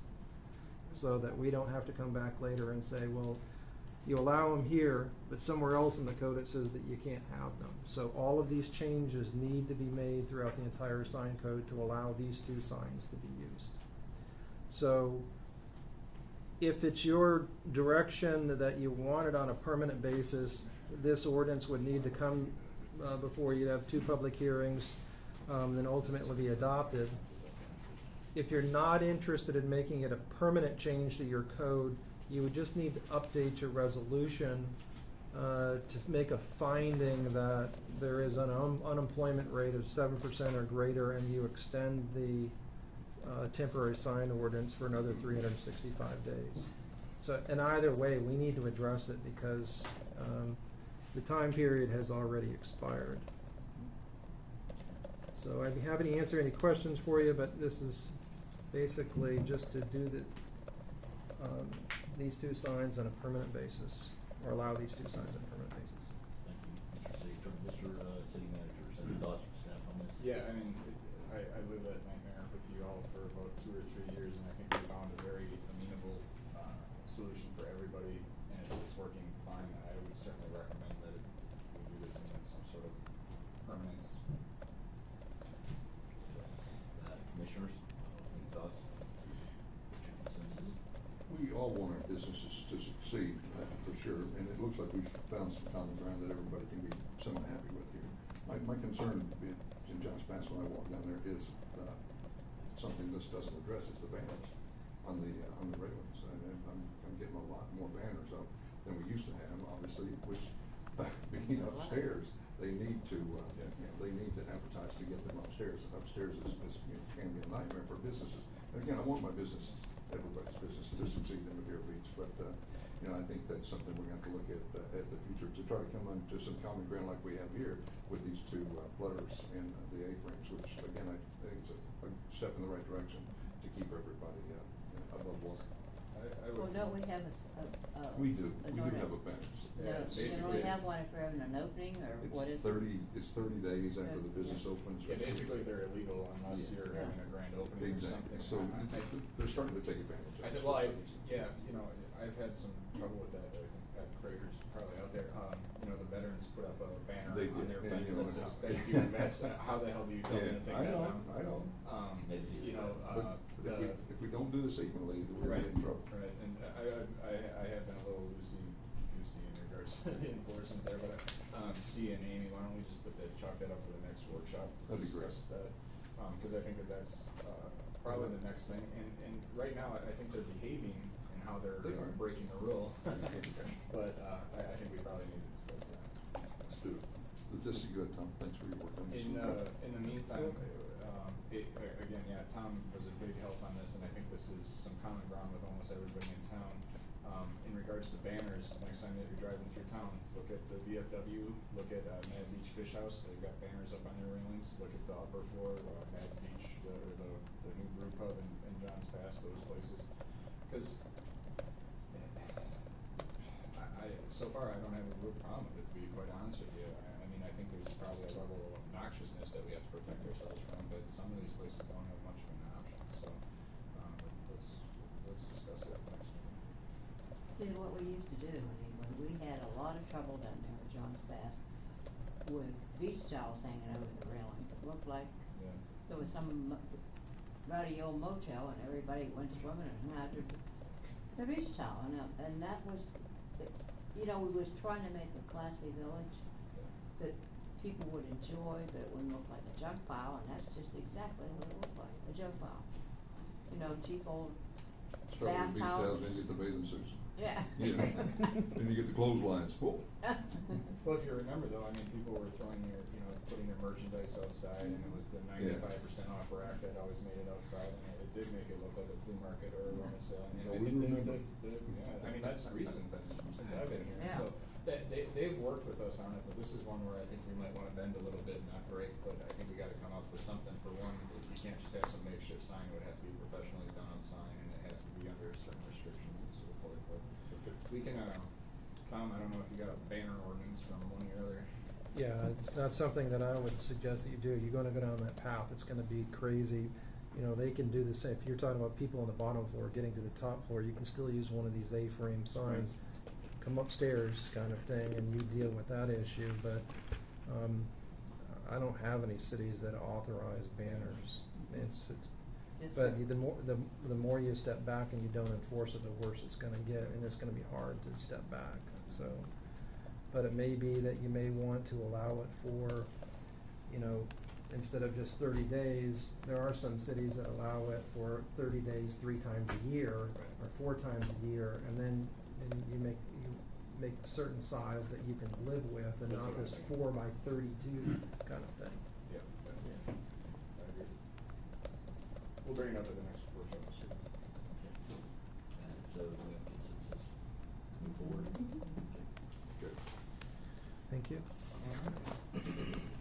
so that we don't have to come back later and say, well, you allow them here, but somewhere else in the code it says that you can't have them. So all of these changes need to be made throughout the entire sign code to allow these 2 signs to be used. So if it's your direction that you want it on a permanent basis, this ordinance would need to come before you have 2 public hearings, then ultimately be adopted. If you're not interested in making it a permanent change to your code, you would just need to update your resolution to make a finding that there is an unemployment rate of 7% or greater, and you extend the temporary sign ordinance for another 365 days. So, and either way, we need to address it because the time period has already expired. So I'd be happy to answer any questions for you, but this is basically just to do these 2 signs on a permanent basis, or allow these 2 signs on a permanent basis. Thank you, Mr. City Manager. Any thoughts from staff on this? Yeah, I mean, I lived that nightmare with you all for about 2 or 3 years, and I think we found a very amenable solution for everybody, and it's working fine. I would certainly recommend that we do this in some sort of permanence. Commissioners, any thoughts? What's your consensus? We all want our businesses to succeed, for sure, and it looks like we've found some common ground that everybody can be somewhat happy with here. My concern in John's Pass when I walk down there is something this doesn't address, is the banners on the railings. I'm getting a lot more banners up than we used to have, obviously, which being upstairs, they need to advertise to get them upstairs. Upstairs can be a nightmare for businesses. And again, I want my businesses, everybody's business to succeed in Madeira Beach, but I think that's something we're going to have to look at the future to try to come into some common ground like we have here with these 2 flutters and the A-frames, which again I think is a step in the right direction to keep everybody above water. Well, don't we have We do an have a ordinance? banner. No, can we have one if we're having an opening, or what is it? It's 30 days after the business opens. Yeah, basically they're illegal unless you're Yeah. having a grand opening or Exactly. something. So they're starting to take advantage of it. Yeah, I've had some trouble with that. I think Pat Crager's probably out there. The veterans put up a banner They on did, their and fence you know that how- says "Thank you, vets." How the hell do you tell them to take that down? I know. But if we don't do this evenly, we're Right, in trouble. right, and I have been a little loosey-goosey in regards to the enforcement there, but C and Amy, why don't we just chalk that up for the next workshop to That'd be great. discuss that? Because I think that's probably the next thing, and right now, I think they're behaving and how they're They are. breaking the rule. But I think we probably need to discuss that. Let's do it. This is good, Tom. Thanks for your work on this. In the meantime, again, yeah, Tom was a big help on this, and I think this is some common ground with almost everybody in town. In regards to banners, next time that you're driving through town, look at the VFW, look at Mad Beach Fish House. They've got banners up on their railings. Look at the upper floor, Mad Beach, the new brew pub in John's Pass, those places. Because so far I don't have a real problem with it, to be quite honest with you. I mean, I think there's probably a level of obnoxiousness that we have to protect ourselves from, but some of these places don't have much of an option. So let's discuss it at the next meeting. See, what we used to do, I mean, when we had a lot of trouble down there at John's Pass with beach towels hanging over the railings, it looked like Yeah. there was some rowdy old motel and everybody went swimming and had their beach towel, and that was, you know, we was trying to make a classy village that people would enjoy, but it wouldn't look like a junk pile, and that's just exactly what it looked like, a junk pile. You know, cheap old Start with bath beach towels, towels. then you get the bathing suits. Yeah. Yeah. Then you get the clotheslines. Whoa. Well, if you remember though, I mean, people were throwing their, you know, putting their merchandise outside, and it was the 95% off rack that always made it outside, and it did make it look like a flea market or a rummage sale. And Yeah, I we think remember. yeah, I mean, that's recent, that's since I've been here, Yeah. so they've worked with us on it, but this is one where I think we might wanna bend a little bit and not break, but I think we gotta come up with something. For one, you can't just have some makeshift sign, it would have to be professionally done on sign, and it has to be under certain restrictions and so forth, but we can, Tom, I don't know if you got a banner ordinance from one of your other. Yeah, it's not something that I would suggest that you do. You're gonna go down that path, it's gonna be crazy. You know, they can do the same, if you're talking about people on the bottom floor getting to the top floor, you can still use one of these A-frame signs. Come upstairs kind of thing, and you deal with that issue, but, I don't have any cities that authorize banners. It's, Just but for- the more you step back and you don't enforce it, the worse it's gonna get, and it's gonna be hard to step back, so. But it may be that you may want to allow it for, you know, instead of just 30 days, there are some cities that allow it for 30 days 3 times a year, or 4 times a year, and then you make certain size that you can live with, and That's not what I'm this thinking. 4 by 32 kind of thing. Yeah. I agree. We'll bring it up at the next workshop this year. And so we have consensus, move forward. Good. Thank you.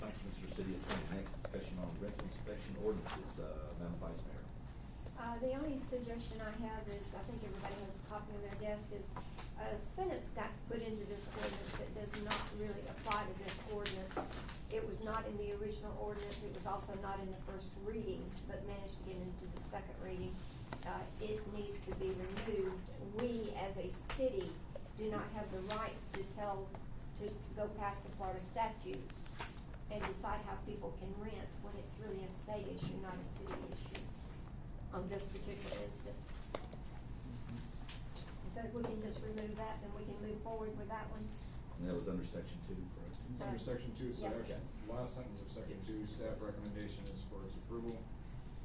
Thanks, Mr. City Attorney. Next discussion on rental inspection ordinances, Madam Vice Mayor. The only suggestion I have is, I think everybody has a copy on their desk, is a sentence got put into this ordinance that does not really apply to this ordinance. It was not in the original ordinance, it was also not in the first reading, but managed to get into the second reading. It needs to be removed. We, as a city, do not have the right to go past the Florida statutes and decide how people can rent when it's really a state issue, not a city issue on this particular instance. So if we can just remove that, then we can move forward with that one. And that was under section 2, correct? It's under section 2, so Yes. actually, last sentence of section 2, staff recommendation is for its approval,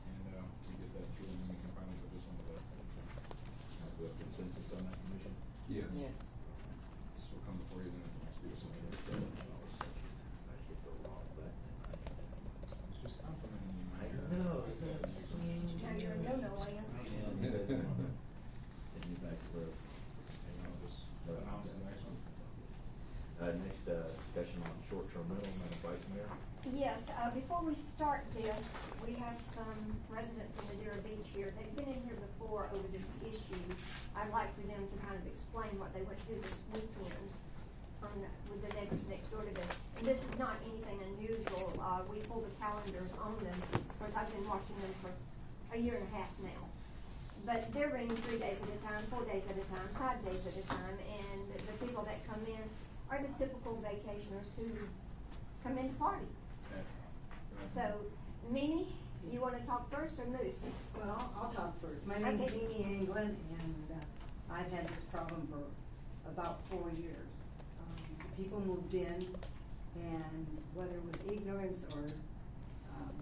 and, we get that through, and then we can finally put this one to bed. Do we have consensus on that, Commission? Yes. Yeah. This will come before you then at the next BOC meeting. I hit the wrong button. It's just complimenting you. I know. Now you're in no-no land. And you guys want to take me back for, And I'll just announce the next one. next, discussion on short-term rental, Madam Vice Mayor. Yes, before we start this, we have some residents of Madeira Beach here. They've been in here before over this issue. I'd like for them to kind of explain what they went through this weekend with the neighbors next door to them. And this is not anything unusual. We pull the calendars on them. Of course, I've been watching them for a year and a half now. But they're renting 3 days at a time, 4 days at a time, 5 days at a time, and the people that come in are the typical vacationers who come in to party. So, Mimi, you wanna talk first or Moose? Well, I'll talk first. My name's Okay. Mimi England, and I've had this problem for about 4 years. People moved in, and whether it was ignorance or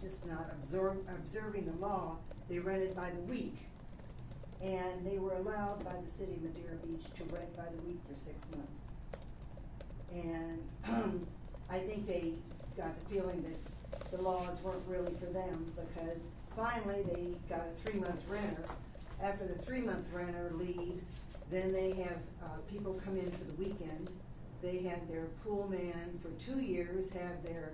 just not observing the law, they rented by the week. And they were allowed by the city of Madeira Beach to rent by the week for 6 months. And I think they got the feeling that the laws weren't really for them, because finally they got a 3-month renter. After the 3-month renter leaves, then they have people come in for the weekend. They had their pool man for 2 years have their,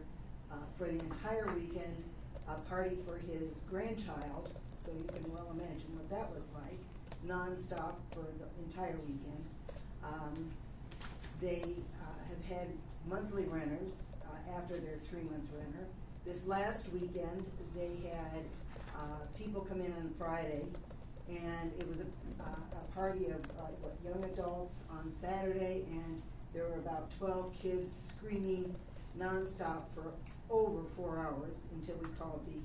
for the entire weekend, a party for his grandchild, so you can well imagine what that was like, nonstop for the entire weekend. They have had monthly renters after their 3-month renter. This last weekend, they had people come in on Friday, and it was a party of, young adults on Saturday, and there were about 12 kids screaming nonstop for over 4 hours until we called the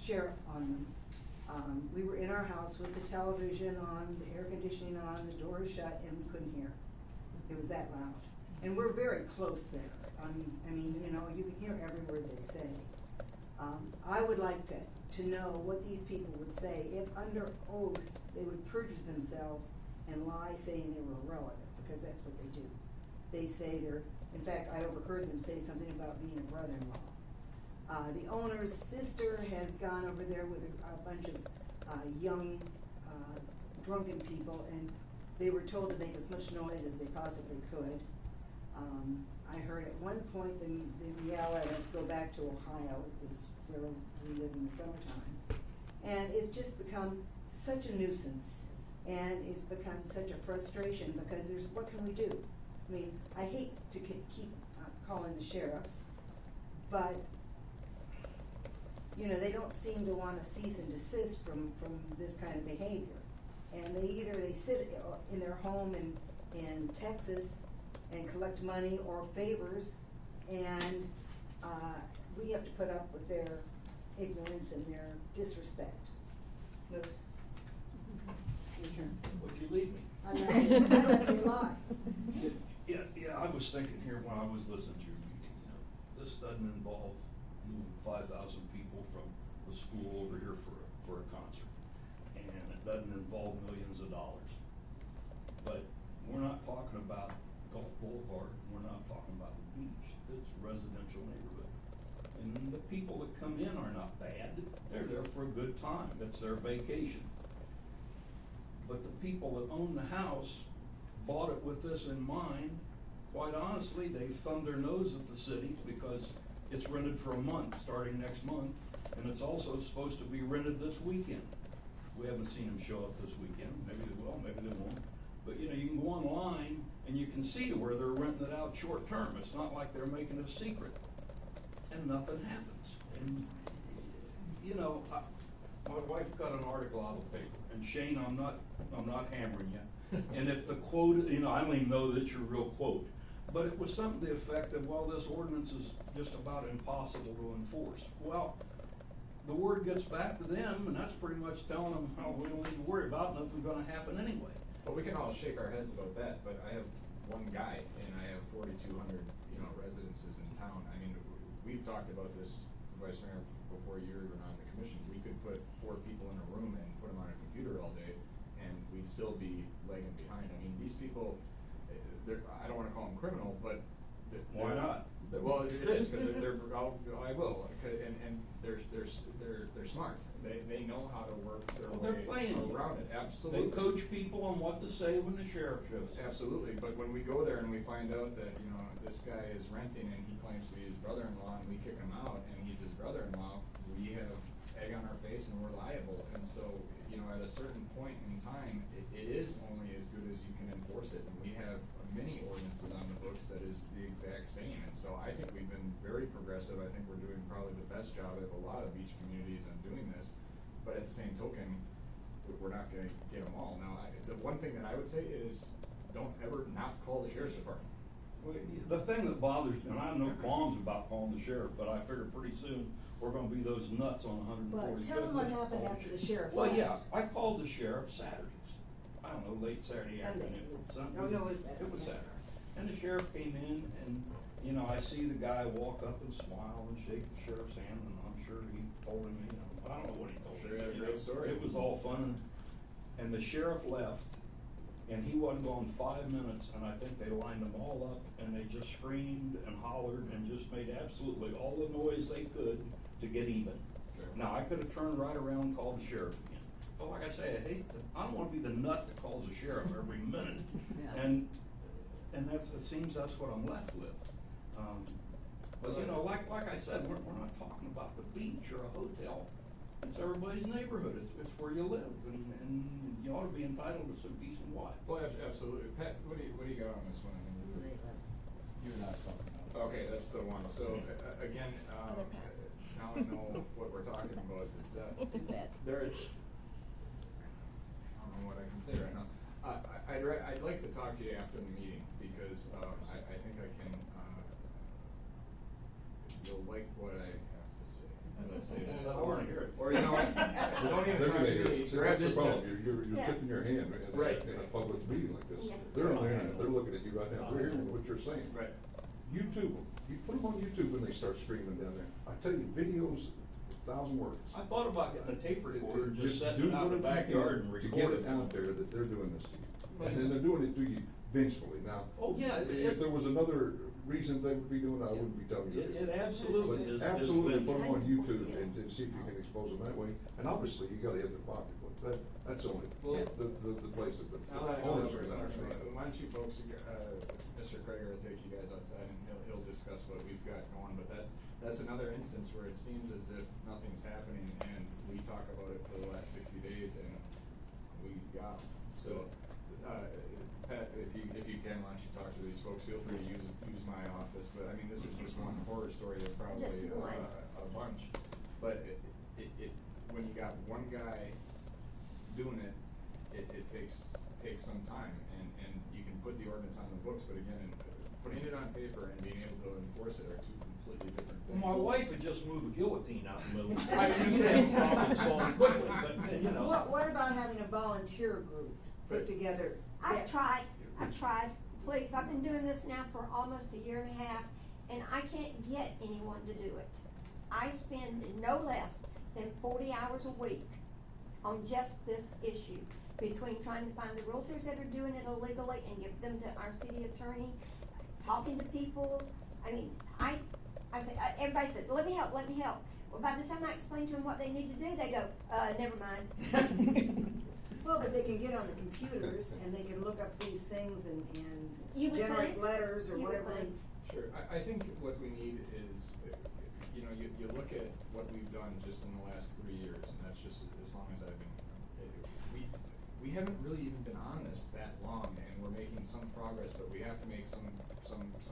sheriff on them. We were in our house with the television on, the air conditioning on, the doors shut, and we couldn't hear. It was that loud. And we're very close there. I mean, you know, you can hear every word they say. I would like to know what these people would say if under oath they would perjure themselves and lie saying they were a relative, because that's what they do. They say they're, in fact, I overheard them say something about being a brother-in-law. The owner's sister has gone over there with a bunch of young, drunken people, and they were told to make as much noise as they possibly could. I heard at one point them yell at us, go back to Ohio, is where we live in the summertime. And it's just become such a nuisance, and it's become such a frustration, because what can we do? I mean, I hate to keep calling the sheriff, but you know, they don't seem to want to cease and desist from this kind of behavior. And they sit in their home in Texas and collect money or favors, and we have to put up with their ignorance and their disrespect. Moose? Your turn. Would you leave me? I'm not gonna lie. Yeah, I was thinking here when I was listening to your meeting, you know, this doesn't involve moving 5,000 people from the school over here for a concert. And it doesn't involve millions of dollars. But we're not talking about Gulf Boulevard, we're not talking about the beach. It's a residential neighborhood. And the people that come in are not bad. They're there for a good time. It's their vacation. But the people that own the house bought it with this in mind. Quite honestly, they thumbed their nose at the city because it's rented for a month, starting next month, and it's also supposed to be rented this weekend. We haven't seen them show up this weekend. Maybe they will, maybe they won't. But you know, you can go online and you can see where they're renting it out short term. It's not like they're making it a secret, and nothing happens. And you know, my wife got an article out of the paper, and Shane, I'm not hammering you. And if the quote, you know, I don't even know that your real quote, but it was something to the effect of, well, this ordinance is just about impossible to enforce. Well, the word gets back to them, and that's pretty much telling them how we don't need to worry about it, nothing's gonna happen anyway. Well, we can all shake our heads about that, but I have one guy, and I have 4,200, you know, residences in town. I mean, we've talked about this, Vice Mayor, before you were even on the commission. We could put 4 people in a room and put them on a computer all day, and we'd still be lagging behind. I mean, these people, I don't wanna call them criminal, but. Why not? Well, it is, because I will, and they're smart. They know how to work their way around it, absolutely. They coach people on what to say when the sheriff shows. Absolutely, but when we go there and we find out that, you know, this guy is renting and he claims to be his brother-in-law, and we kick him out and he's his brother-in-law, we have egg on our face and we're liable. And so, you know, at a certain point in time, it is only as good as you can enforce it. And we have many ordinances on the books that is the exact same. And so I think we've been very progressive. I think we're doing probably the best job of a lot of beach communities on doing this. But at the same token, we're not gonna get them all. Now, the one thing that I would say is, don't ever not call the sheriff's department. Well, the thing that bothers me, and I have no qualms about calling the sheriff, but I figure pretty soon we're gonna be those nuts on 145th. But tell them what happened after the sheriff Well, left. yeah, I called the sheriff Saturdays. I don't know, late Saturday Sunday. afternoon. It was- Sunday. oh, no, it was Saturday. It was Saturday. And the sheriff came in, and, you know, I see the guy walk up and smile and shake the sheriff's hand, and I'm sure he told him, you know, I don't know what he told him. Sure, he had a you great know, story. It was all fun, and the sheriff left, and he wasn't gone 5 minutes, and I think they lined them all up, and they just screamed and hollered and just made absolutely all the noise they could to get even. Sure. Now, I could have turned right around and called the sheriff again. But like I say, I don't wanna be the nut that calls the sheriff every minute. Yeah. And it seems that's what I'm left with. But you know, like I said, we're not talking about the beach or a hotel. It's everybody's neighborhood. It's where you live, and you ought to be entitled to some peace and quiet. Well, absolutely. Pat, what do you got on this one? You're not talking about. Okay, that's the one. So, again, Other Pat. now I know what we're talking about. Too bad. There is, I don't know what I can say right I'd like to talk to you after the meeting, because, I think I can, you'll like what I have to say. Let's say that. I wanna hear it. Or, you know what, you don't even They're talk gonna to hear me, it. See, grab that's the this problem, pen. you're Yeah. tipping your hand Right. in a public meeting like this. Yeah. They're on the internet, they're looking at you right now, they're hearing what you're saying. Right. YouTube, you put them on YouTube when they start screaming down there. I tell you, videos, 1,000 words. I thought about getting a tape recorder and just do setting it out in the whatever you backyard and can to get recording it out there that they're doing this to you. Right. And then they're doing it to you vengefully. Now, Oh, yeah, if there was another reason they would be doing it, I wouldn't be telling you. It absolutely But is. absolutely been- put them on YouTube and see if you can expose them that way. And obviously, you gotta hit their pocketbook. That's only Well, the place that the I'll owners are gonna understand. why don't you folks, Mr. Craig will take you guys outside and he'll discuss what we've got going, but that's another instance where it seems as if nothing's happening, and we talk about it for the last 60 days and we got 'em. So, Pat, if you can, why don't you talk to these folks, feel free to use my office, but I mean, this is just one horror story of probably Just one. a bunch. But it when you got one guy doing it, it takes some time, and you can put the ordinance on the books, but again, putting it on paper and being able to enforce it are two completely different Well, things. my wife had just moved a guillotine out in the middle of the I was gonna say. problem solved quickly, but, you know. What about having a volunteer group put together? I've tried, please, I've been doing this now for almost a year and a half, and I can't get anyone to do it. I spend no less than 40 hours a week on just this issue, between trying to find the realtors that are doing it illegally and give them to our city attorney, talking to people. I mean, I say, everybody said, let me help. Well, by the time I explain to them what they need to do, they go, never mind. Well, but they can get on the computers and they can look up these things and You would generate think. letters or You would whatever. think. Sure, I think what we need is, you know, you look at what we've done just in the last 3 years, and that's just as long as I've been, we haven't really even been on this that long, and we're making some progress, but we have to make some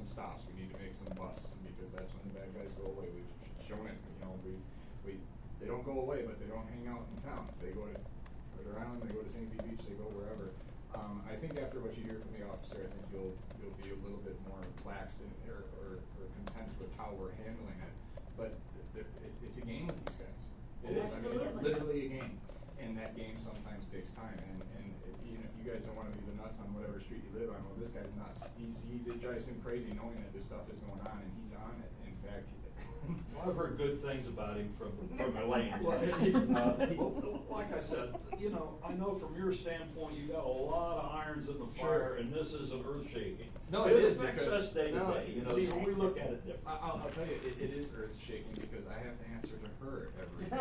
stops. We need to make some busts, because that's when the bad guys go away. We've shown it, you know, they don't go away, but they don't hang out in town. They go to Rhode Island, they go to St. Pete Beach, they go wherever. I think after what you hear from the officer, I think you'll be a little bit more relaxed or content with how we're handling it. But it's a game with these guys. It is. I mean, it's Absolutely. literally a game, and that game sometimes takes time. And you know, you guys don't want to be the nuts on whatever street you live on. Well, this guy's nuts. He drives him crazy knowing that this stuff is going on, and he's on it. In fact, Well, I've heard good things about him from Elaine. Well, Like I said, you know, I know from your standpoint, you got a lot of irons in the Sure. fire, and this isn't earth shaking. No, But it is affects because- us day to no, day, you know, see, so we look at it different. I'll tell you, it is earth shaking because I have to answer to her every day.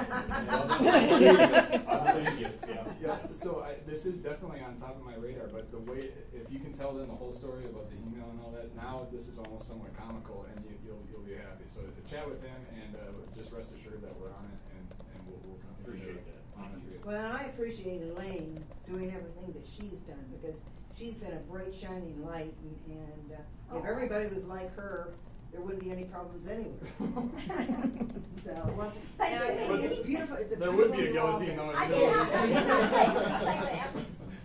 I believe you, yeah. Yeah, so this is definitely on top of my radar, but the way, if you can tell them the whole story about the email and all that, now this is almost somewhat comical, and you'll be happy. So chat with him, and just rest assured that we're on it, and we'll continue Appreciate to that. monitor it. Well, and I appreciate Elaine doing everything that she's done, because she's been a bright shining light, and if everybody was like her, there wouldn't be any problems anywhere. So, well, Thank and you. it's beautiful, it's a There beautiful would be a new guillotine office. on I it. did not say that.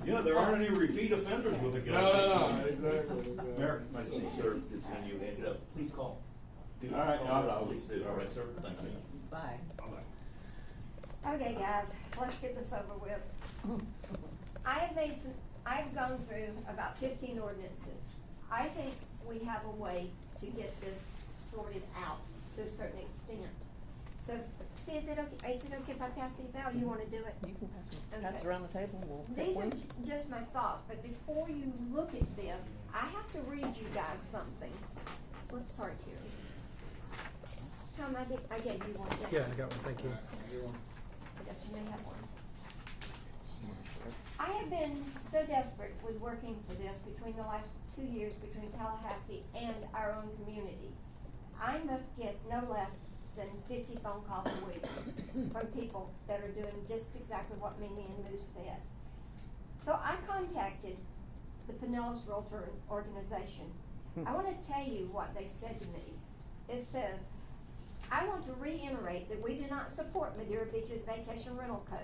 Yeah, there aren't any repeat offenders with a gun. No, exactly. Mayor, nice to meet you, sir. Good seeing you, and please call. All right, I'll- Please do. All right, sir. Thank you. Bye. Okay, guys, let's get this over with. I've gone through about 15 ordinances. I think we have a way to get this sorted out to a certain extent. So, see, is it okay if I pass these out, or you wanna do it? You can pass it Okay. around the table, and we'll take These are one. just my thoughts, but before you look at this, I have to read you guys something. Whoops, sorry, Terry. Tom, I gave you one. didn't Yeah, I got one, thank you. I guess you may have one. I have been so desperate with working for this between the last 2 years between Tallahassee and our own community. I must get no less than 50 phone calls a week from people that are doing just exactly what Mimi and Moose said. So I contacted the Pinellas Realtor Organization. I want to tell you what they said to me. It says, I want to reiterate that we do not support Madeira Beach's vacation rental code.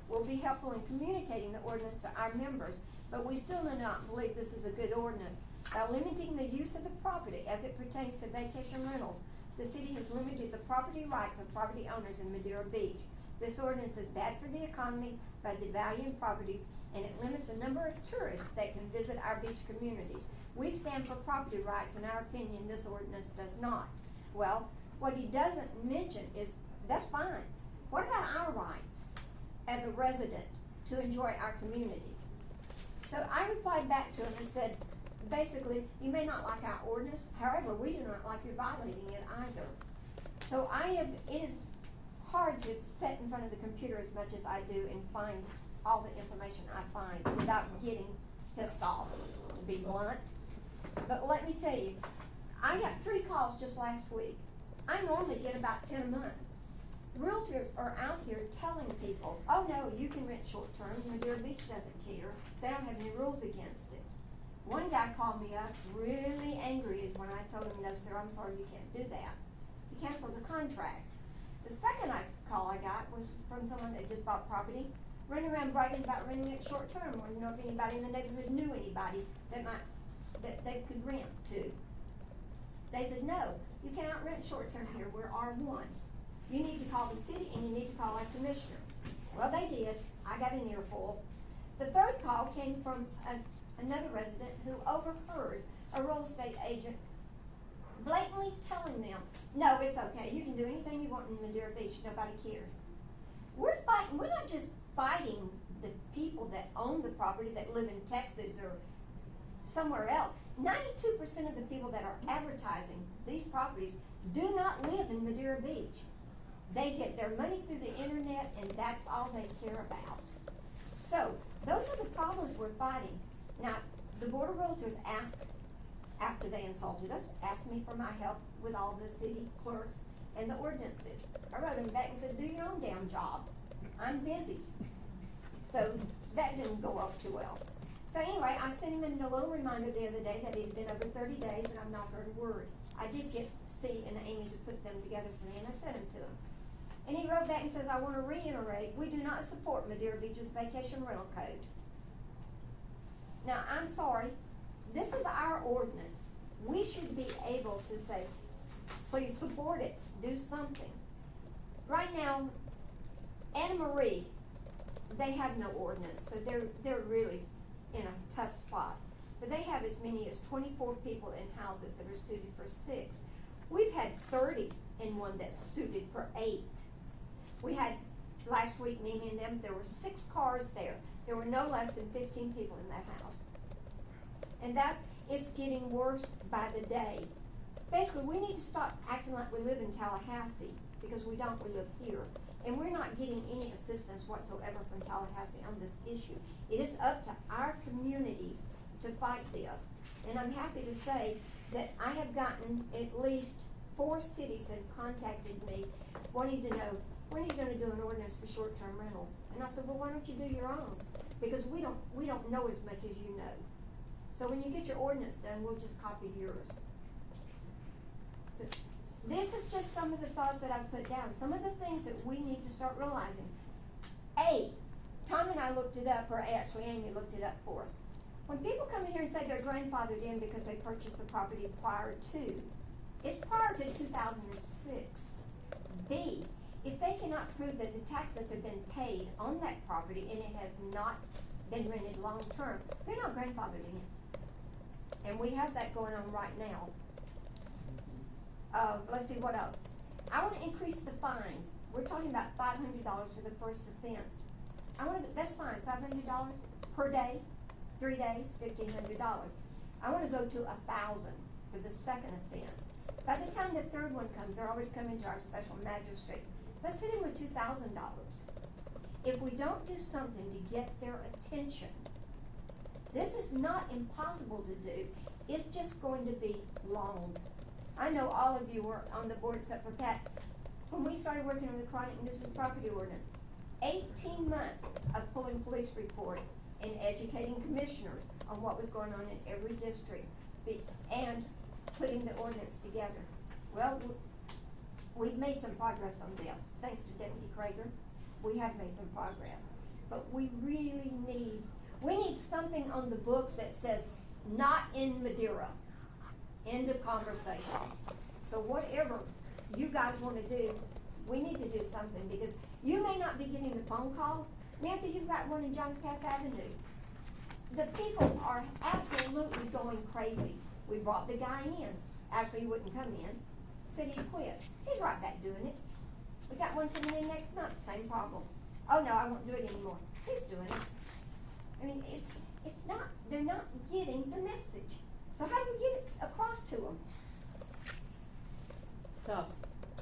will be helpful in communicating the ordinance to our members, but we still do not believe this is a good ordinance. By limiting the use of the property as it pertains to vacation rentals, the city has limited the property rights of property owners in Madeira Beach. This ordinance is bad for the economy by devaluing properties, and it limits the number of tourists that can visit our beach communities. We stand for property rights. In our opinion, this ordinance does not. Well, what he doesn't mention is, that's fine. What about our rights as a resident to enjoy our community? So I replied back to him and said, basically, you may not like our ordinance, however, we do not like you violating it either. So it is hard to sit in front of the computer as much as I do and find all the information I find without getting pissed off, to be blunt. But let me tell you, I got 3 calls just last week. I normally get about 10 a month. Realtors are out here telling people, oh no, you can rent short-term, Madeira Beach doesn't care. They don't have any rules against it. One guy called me up really angry when I told him, no sir, I'm sorry, you can't do that. He canceled the contract. The second call I got was from someone that just bought property, running around bragging about renting it short-term, wanting to know if anybody in the neighborhood knew anybody that they could rent to. They said, no, you cannot rent short-term here, we're R1. You need to call the city and you need to call our commissioner. Well, they did. I got an earful. The third call came from another resident who overheard a real estate agent blatantly telling them, no, it's okay, you can do anything you want in Madeira Beach, nobody cares. We're fighting, we're not just fighting the people that own the property that live in Texas or somewhere else. 92% of the people that are advertising these properties do not live in Madeira Beach. They get their money through the internet and that's all they care about. So, those are the problems we're fighting. Now, the Board of Realtors asked, after they insulted us, asked me for my help with all the city clerks and the ordinances. I wrote them back and said, do your own damn job. I'm busy. So, that didn't go off too well. So anyway, I sent him a little reminder the other day that it had been over 30 days and I've not heard a word. I did get C and Amy to put them together for me and I sent them to him. And he wrote back and says, I want to reiterate, we do not support Madeira Beach's vacation rental code. Now, I'm sorry, this is our ordinance. We should be able to say, please support it, do something. Right now, Anna Marie, they have no ordinance, so they're really in a tough spot. But they have as many as 24 people in houses that are suited for 6. We've had 30 in one that's suited for 8. We had, last week, me and them, there were 6 cars there. There were no less than 15 people in that house. And it's getting worse by the day. Basically, we need to stop acting like we live in Tallahassee, because we don't, we live here. And we're not getting any assistance whatsoever from Tallahassee on this issue. It is up to our communities to fight this. And I'm happy to say that I have gotten at least 4 cities that have contacted me wanting to know, when are you gonna do an ordinance for short-term rentals? And I said, well, why don't you do your own? Because we don't know as much as you know. So when you get your ordinance done, we'll just copy yours. So this is just some of the thoughts that I've put down, some of the things that we need to start realizing. Tom and I looked it up, or actually Amy looked it up for us. When people come in here and say they're grandfathered in because they purchased the property prior to, it's prior to 2006. B, if they cannot prove that the taxes have been paid on that property and it has not been rented long-term, they're not grandfathered in. And we have that going on right now. Let's see, what else? I want to increase the fines. We're talking about $500 for the first offense. That's fine, $500 per day, 3 days, $1,500. I want to go to 1,000 for the second offense. By the time the third one comes, they're already coming to our special magistrate. Let's hit him with $2,000. If we don't do something to get their attention, this is not impossible to do. It's just going to be long. I know all of you were on the board except for Pat. When we started working on the chronic nuisance property ordinance, 18 months of pulling police reports and educating commissioners on what was going on in every district and putting the ordinance together. Well, we've made some progress on this. Thanks to Deputy Krager, we have made some progress. but we really need something on the books that says, not in Madeira. End of conversation. So whatever you guys wanna do, we need to do something, because you may not be getting the phone calls. Nancy, you've got one in Johns Pass Avenue. The people are absolutely going crazy. We brought the guy in, actually he wouldn't come in, said he'd quit. He's right back doing it. We got one coming in next month, same problem. Oh no, I won't do it anymore. He's doing it. I mean, it's not, they're not getting the message. So how do we get it across to them? Tough.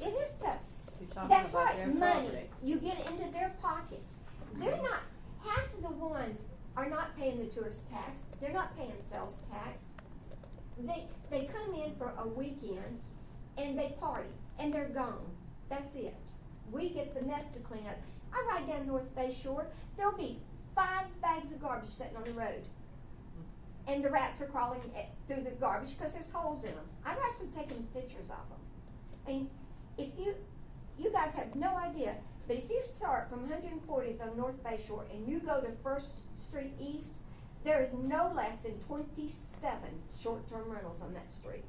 It is tough. You're talking That's about right, their money. property. You get it into their pocket. They're not, half of the ones are not paying the tourist tax. They're not paying sales tax. They come in for a weekend and they party and they're gone. That's it. We get the mess to clean up. I ride down North Bay Shore, there'll be 5 bags of garbage sitting on the road. And the rats are crawling through the garbage because there's holes in them. I've actually taken pictures of them. And if you guys have no idea, but if you start from 140th on North Bay Shore and you go to 1st Street East, there is no less than 27 short-term rentals on that street.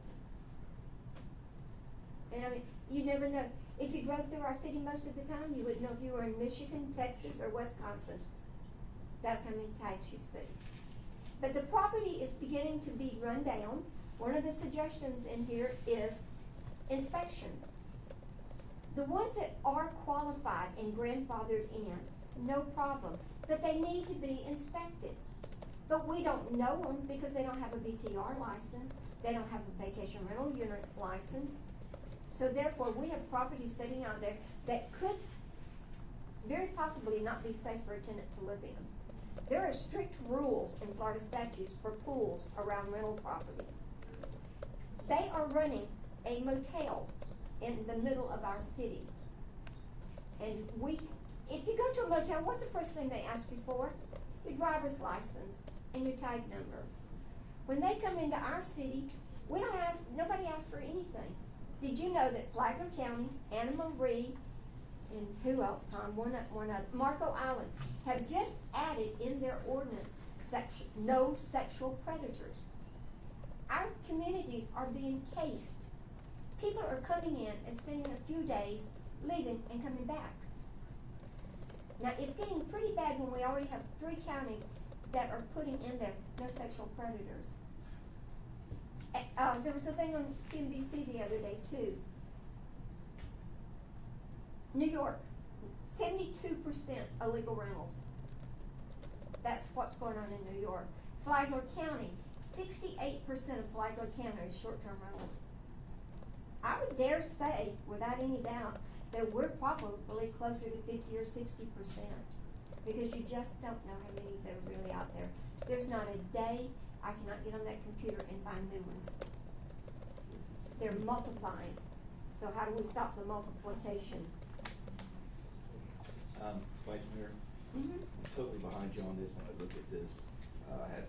And I mean, you never know. If you drove through our city most of the time, you would know if you were in Michigan, Texas, or Wisconsin. That's how many tags you see. But the property is beginning to be run down. One of the suggestions in here is inspections. The ones that are qualified and grandfathered in, no problem, but they need to be inspected. But we don't know them because they don't have a BTR license, they don't have a vacation rental unit license. So therefore, we have properties sitting out there that could very possibly not be safe for a tenant to live in. There are strict rules in Florida statutes for pools around rental property. They are running a motel in the middle of our city. And if you go to a motel, what's the first thing they ask you for? Your driver's license and your tag number. When they come into our city, nobody asks for anything. Did you know that Flagler County, Anna Marie, and who else, Tom? One other, Marco Island, have just added in their ordinance section, no sexual predators. Our communities are being cased. People are coming in and spending a few days, leaving and coming back. Now, it's getting pretty bad when we already have 3 counties that are putting in there no sexual predators. There was a thing on CNBC the other day too. New York, 72% illegal rentals. That's what's going on in New York. Flagler County, 68% of Flagler County is short-term rentals. I would dare say, without any doubt, that we're probably closer to 50 or 60%, because you just don't know how many that are really out there. There's not a day I cannot get on that computer and find new ones. They're multiplying. So how do we stop the multiplication? Vice Mayor, Mm-hmm. I'm totally behind you on this. When I look at this, I had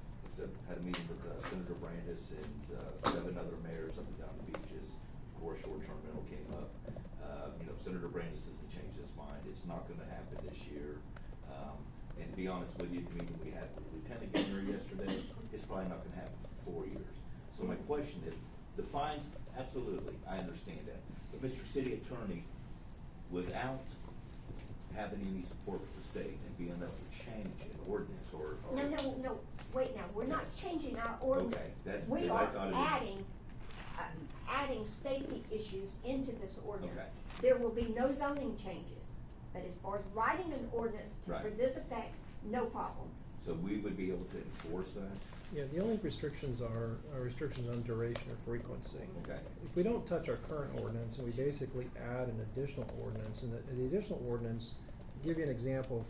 a meeting with Senator Brandis and 7 other mayors up and down the beaches. Of course, short-term rental came up. Senator Brandis hasn't changed his mind. It's not going to happen this year. And to be honest with you, the meeting we had with Lieutenant Governor yesterday, it's probably not going to happen for 4 years. So my question is, the fines, absolutely, I understand that. But Mr. City Attorney, without having any support from the state and being able to change an ordinance or No, wait now, we're not changing our ordinance. Okay, that's We because I are thought it was- adding safety issues into this ordinance. Okay. There will be no zoning changes, but as far as writing an ordinance for Right. this effect, no problem. So we would be able to enforce that? Yeah, the only restrictions are restrictions on duration or frequency. Okay. If we don't touch our current ordinance and we basically add an additional ordinance, and the additional ordinance, to give you an example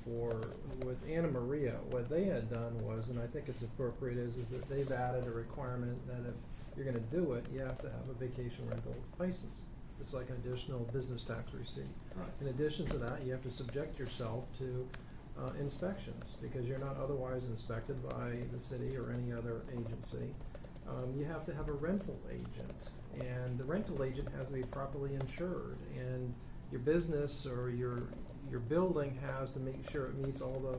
with Anna Maria, what they had done was, and I think it's appropriate, is that they've added a requirement that if you're gonna do it, you have to have a vacation rental license. It's like an additional business tax receipt. Right. In addition to that, you have to subject yourself to inspections, because you're not otherwise inspected by the city or any other agency. You have to have a rental agent, and the rental agent has to be properly insured, and your business or your building has to make sure it meets all the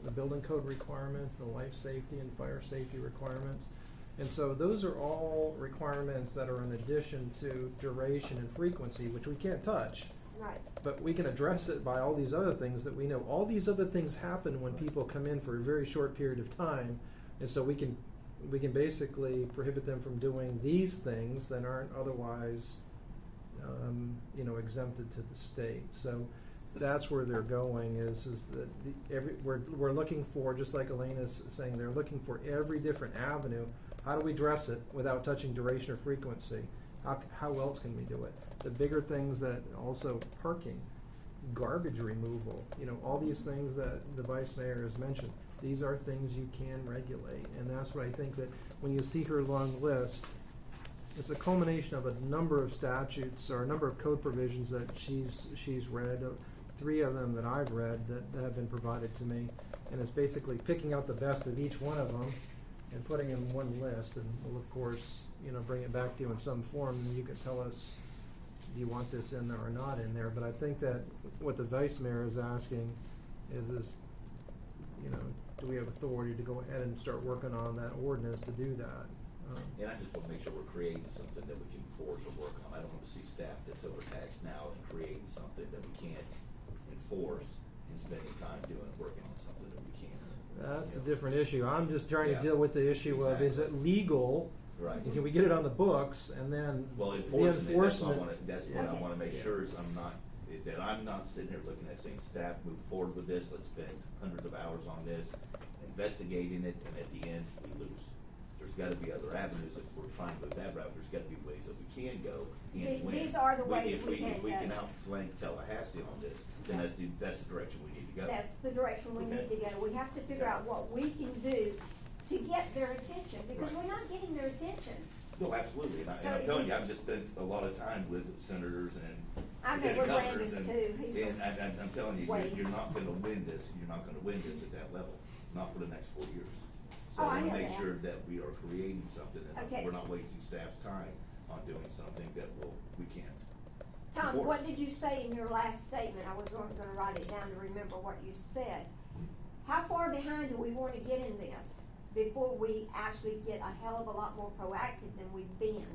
the building code requirements, the life safety and fire safety requirements. And so those are all requirements that are in addition to duration and frequency, which we can't touch. Right. But we can address it by all these other things that we know. All these other things happen when people come in for a very short period of time. And so we can basically prohibit them from doing these things that aren't otherwise, exempted to the state. So that's where they're going is that we're looking for, just like Elena's saying, they're looking for every different avenue. How do we address it without touching duration or frequency? How else can we do it? The bigger things that also parking, garbage removal, all these things that the vice mayor has mentioned, these are things you can regulate. And that's what I think that when you see her long list, it's a culmination of a number of statutes or a number of code provisions that she's read, 3 of them that I've read that have been provided to me. And it's basically picking out the best of each one of them and putting in one list. And we'll, of course, bring it back to you in some form, and you can tell us, do you want this in there or not in there? But I think that what the vice mayor is asking is do we have authority to go ahead and start working on that ordinance to do that? And I just want to make sure we're creating something that we can enforce or work on. I don't want to see staff that's overtaxed now and creating something that we can't enforce and spending time working on something that we can't. That's a different issue. I'm just trying to Yeah. deal with the issue of, is it legal? Right. And can we get it on the books, and then Well, the enforcement, enforcement. that's what I want to make sure is I'm not sitting here looking at saying, staff, move forward with this, let's spend hundreds of hours on this, investigating it, and at the end, we lose. There's got to be other avenues if we're trying to go that route. There's got to be ways that we can go and win. These are the ways If we can If we go. can outflank Tallahassee on this, then that's the direction we need to go. That's the direction we need to go. We have to figure out what we can do to get their attention, because Right. we're not getting their attention. No, absolutely, and So I'm telling you, I've just spent a lot of time with senators and I met with governors, Landis too. He's and I'm telling you, waste. you're not gonna win this, at that level, not for the next 4 years. So Oh, I I wanna know make that. sure that we are creating something, and Okay. we're not wasting staff's time on doing something that we can't. Tom, enforce. what did you say in your last statement? I was gonna write it down to remember what you said. How far behind do we wanna get in this before we actually get a hell of a lot more proactive than we've been?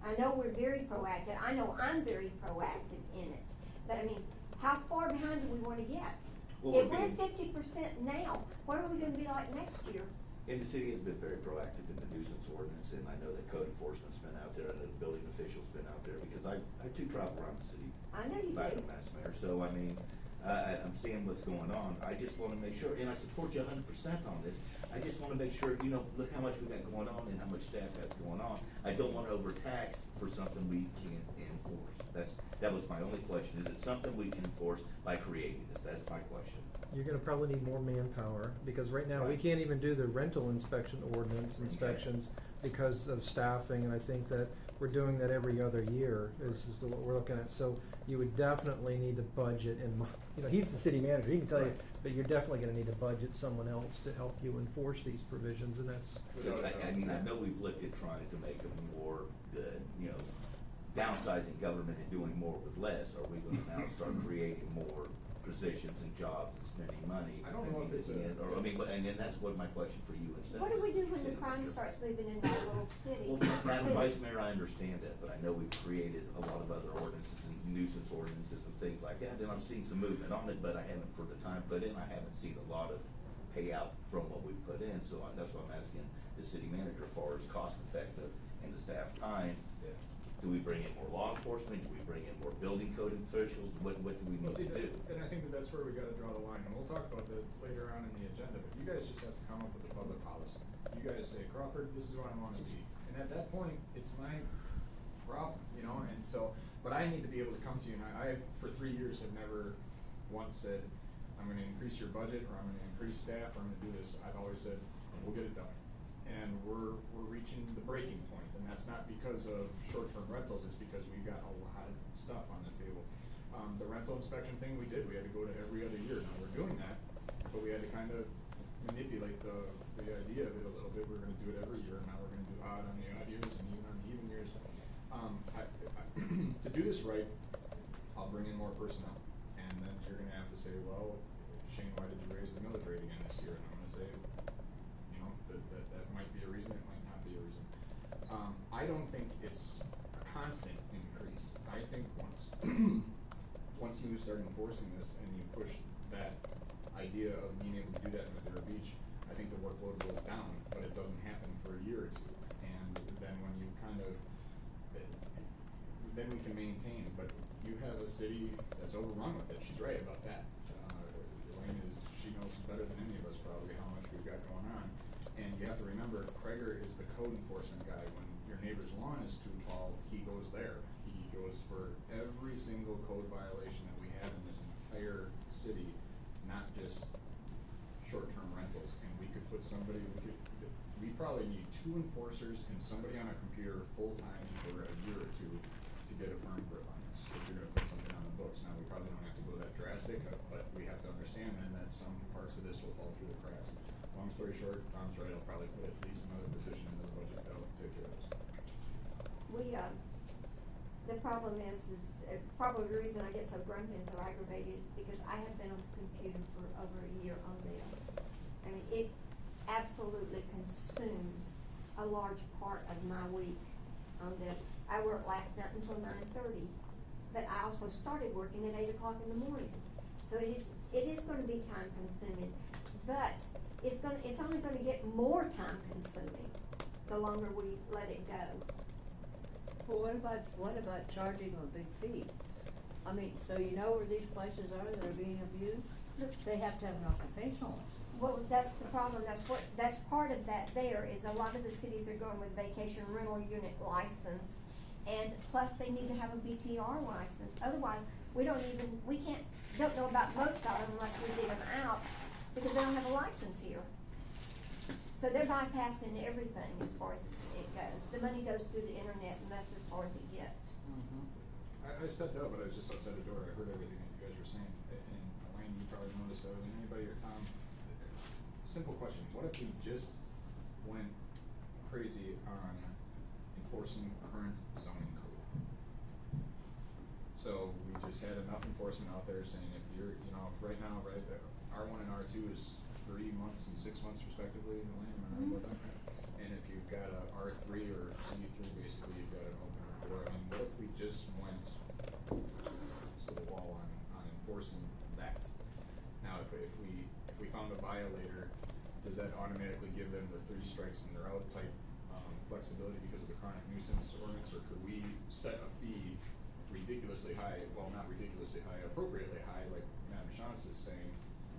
I know we're very proactive. I know I'm very proactive in it. But I mean, how far behind do we wanna get? Well, If we're we're being- 50% now, what are we gonna be like next year? And the city has been very proactive in the nuisance ordinance, and I know that code enforcement's been out there, and the building officials been out there, because I too travel around the city. I know you Back do. to Mass Mayor, so I mean, I'm seeing what's going on. I just wanna make sure, and I support you 100% on this. I just wanna make sure, look how much we got going on and how much staff has going on. I don't wanna overtax for something we can't enforce. That was my only question. Is it something we can enforce by creating this? That's my question. You're gonna probably need more manpower, because right now we Right. can't even do the rental inspection ordinance inspections because of staffing, and I think that we're doing that every other year, is just what we're looking at. So you would definitely need to budget, and, he's the city manager, he can tell you, Right. but you're definitely gonna need to budget someone else to help you enforce these provisions, and that's, Because I know we've looked at trying to make them more, downsizing government and doing more with less. Are we gonna now start creating more positions and jobs and spending money? I don't know if it's and then that's what my question for you instead. What do of we do Mr. when the City crime Manager. starts moving into our little city? Well, Madam too? Vice Mayor, I understand that, but I know we've created a lot of other ordinances and nuisance ordinances and things like that, and I've seen some movement on it, but I haven't, for the time put in, I haven't seen a lot of payout from what we put in, so that's why I'm asking the city manager as far as cost effective and the staff time. Yeah. Do we bring in more law enforcement? Do we bring in more building code officials? What do we Well, need see, to do? and I think that's where we gotta draw the line, and we'll talk about that later on in the agenda, but you guys just have to come up with a public policy. You guys say, Crawford, this is what I wanna see, and at that point, it's my problem, and so, but I need to be able to come to you, and I for 3 years, have never once said, I'm gonna increase your budget, or I'm gonna increase staff, or I'm gonna do this. I've always said, we'll get it done. And we're reaching the breaking point, and that's not because of short-term rentals, it's because we've got a lot of stuff on the table. The rental inspection thing we did, we had to go to every other year. Now, we're doing that, but we had to kind of manipulate the idea of it a little bit. We're gonna do it every year, and now we're gonna do odd on the odd years and even on the even years. To do this right, I'll bring in more personnel, and then you're gonna have to say, well, Shane, why did you raise the millage rate again this year? And I'm gonna say, you know, that might be a reason, it might not be a reason. I don't think it's a constant increase. I think once you start enforcing this and you push that idea of being able to do that in Madeira Beach, I think the workload goes down, but it doesn't happen for a year or two. And then when you kind of, then we can maintain, but you have a city that's overrun with it. She's right about that. Elaine she knows better than any of us probably how much we've got going on. And you have to remember, Kreger is the code enforcement guy. When your neighbor's lawn is too tall, he goes there. He goes for every single code violation that we have in this entire city, not just short-term rentals. And we could put somebody, we probably need 2 enforcers and somebody on a computer full-time for a year or two to get a firm grip on this. If you're gonna put something on the books. Now, we probably don't have to go that drastic, but we have to understand then that some parts of this will fall through the cracks. Long story short, Tom's right, I'll probably put at least another position into the budget that'll take care of this. The problem is probably the reason I get so grumpy and so aggravated is because I have been on the computer for over a year on this. I mean, it absolutely consumes a large part of my week on this. I worked last night until 9:30, but I also started working at 8 o'clock in the morning. So it is gonna be time consuming, but it's only gonna get more time consuming the longer we let it go. Well, what about charging a big fee? I mean, so you know where these places are that are being abused? They have to have an occupational license. Well, that's the problem, that's part of that there, is a lot of the cities are going with vacation rental unit license, and plus they need to have a BTR license, otherwise, don't know about most of them unless we dig them out, because they don't have a license here. So they're bypassing everything as far as it goes. The money goes through the internet, and that's as far as it gets. I stepped out, but I was just outside the door. I heard everything that you guys were saying. And Elaine, you probably noticed better than anybody, or Tom. Simple question. What if we just went crazy on enforcing current zoning code? So we just had enough enforcement out there saying if you're, you know, right now, right, R1 and R2 is 3 months and 6 months respectively, Elaine, am I right about that? And if you've got a R3 or C3, basically you've got an open door. I mean, what if we just went to the wall on enforcing that? Now, if we found a violator, does that automatically give them the 3 strikes and they're out type flexibility because of the chronic nuisance ordinance, or could we set a fee ridiculously high? Well, not ridiculously high, appropriately high, like Madam Shantz is saying.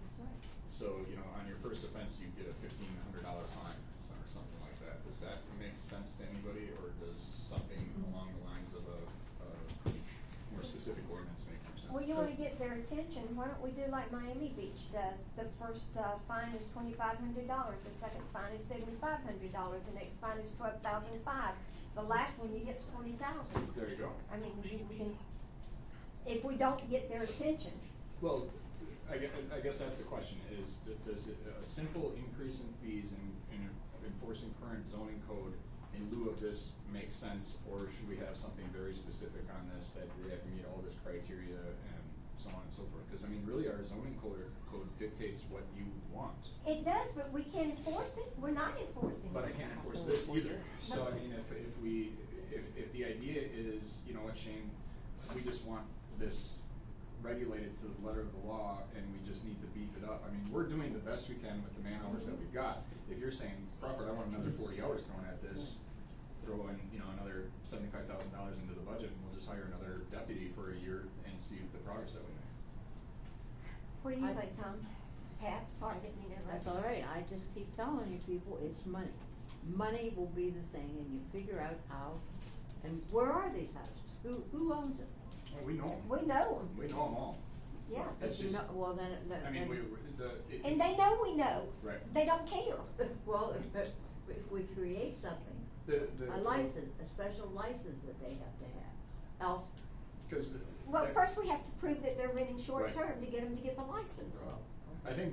That's right. So, you know, on your first offense, you get a $1,500 fine or something like that. Does that make sense to anybody, or does something along the lines of a more specific ordinance make more sense? Well, you wanna get their attention, why don't we do like Miami Beach does? The first fine is $2,500, the second fine is $7,500, the next fine is $12,500. The last one you get's $20,000. There you go. I mean, you can, if we don't get their attention. Well, I guess that's the question, is does a simple increase in fees in enforcing current zoning code in lieu of this make sense, or should we have something very specific on this that they have to meet all this criteria and so on and so forth? Because I mean, really, our zoning code dictates what you want. It does, but we can't enforce it, we're not enforcing it. But I can't enforce this either. So I mean, if the idea is, you know what, Shane, we just want this regulated to the letter of the law and we just need to beef it up. I mean, we're doing the best we can with the man hours that we've got. If you're saying, Crawford, I want another 40 hours thrown at this, throw in, you know, another $75,000 into the budget, and we'll just hire another deputy for a year and see the progress that we make. What do you say, Tom? Pat, sorry, didn't mean to interrupt. That's all right. I just keep telling you people, it's money. Money will be the thing, and you figure out how. And where are these houses? Who owns them? Well, we know them. We know them. We know them all. Yeah. It's If you just, know, well, then. I mean, And they know we know. Right. They don't care. Well, if we create something, a license, a special license that they have to have, else. Because. Well, first we have to prove that they're renting short Right. term to get them to get the license. Right. I think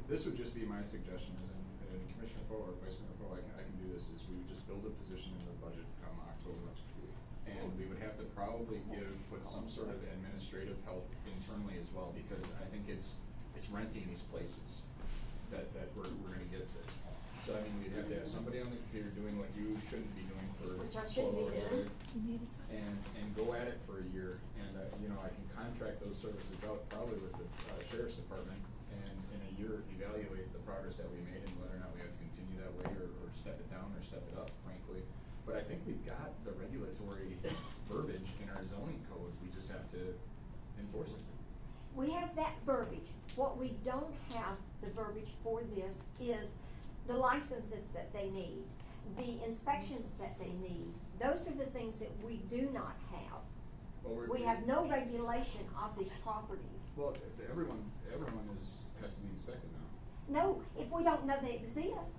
this would just be my suggestion, is, and Commissioner Poe or Vice Mayor Poe, I can do this, is we would just build a position in the budget come October. And we would have to probably put some sort of administrative help internally as well, because I think it's it's renting these places that we're gonna get this. So I mean, we'd have to have somebody on the computer doing what you shouldn't be doing for Which I shouldn't be doing. and go at it for a year, and, you know, I can contract those services out probably with the sheriff's department, and in a year, evaluate the progress that we made and whether or not we have to continue that way, or step it down, or step it up, frankly. But I think we've got the regulatory verbiage in our zoning code, we just have to enforce it. We have that verbiage. What we don't have the verbiage for this is the licenses that they need, the inspections that they need. Those are the things that we do not have. Well, We have no regulation of these properties. Well, everyone has to be inspected now. No, if we don't know they exist.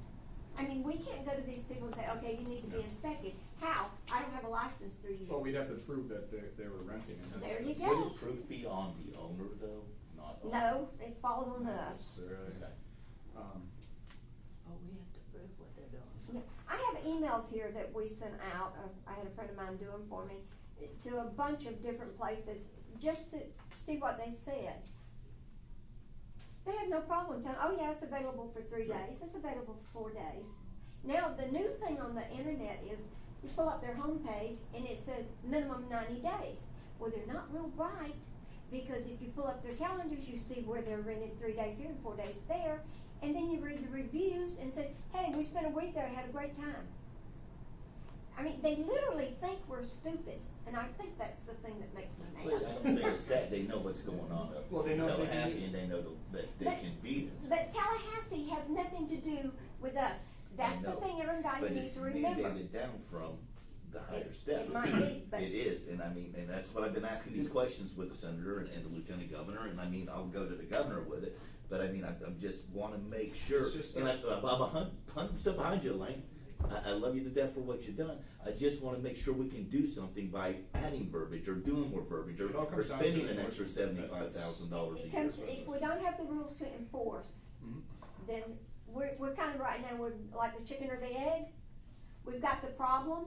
I mean, we can't go to these people and say, okay, you need to be inspected. How? I don't have a license through you. Well, we'd have to prove that they were renting, and that's. There you that's- go. Would the proof be on the owner though, not on? No, it falls on us. necessarily. Okay. Oh, we have to prove what they're doing. Yeah. I have emails here that we sent out, I had a friend of mine do them for me, to a bunch of different places, just to see what they said. They had no problem telling, oh yeah, it's available for 3 days, it's available for 4 days. Now, the new thing on the internet is, you pull up their homepage and it says minimum 90 days. Well, they're not real right, because if you pull up their calendars, you see where they're rented 3 days here and 4 days there, and then you read the reviews and say, hey, we spent a week there, had a great time. I mean, they literally think we're stupid, and I think that's the thing that makes me Well, mad. I don't think it's that, they know what's going on up Well, they in know they can Tallahassee, be- and they know that they But- can beat it. But Tallahassee has nothing to do with us. That's I the know. thing everybody But needs it's to remember. mandated down from the higher It- steps. it might be, but- It is, and I mean, and that's what I've been asking these questions with the senator and the lieutenant governor, and I mean, I'll go to the governor with it, but I mean, I'm just wanna make sure, It's just and that- I'm 100% behind you, Elaine. I love you to death for what you've done. I just wanna make sure we can do something by adding verbiage, or doing more verbiage, It all or comes down to spending an extra enforcement. $75,000 a It year. comes, if we don't have the rules to enforce, Mhm. then we're kind of right now, we're like the chicken or the egg. We've got the problem,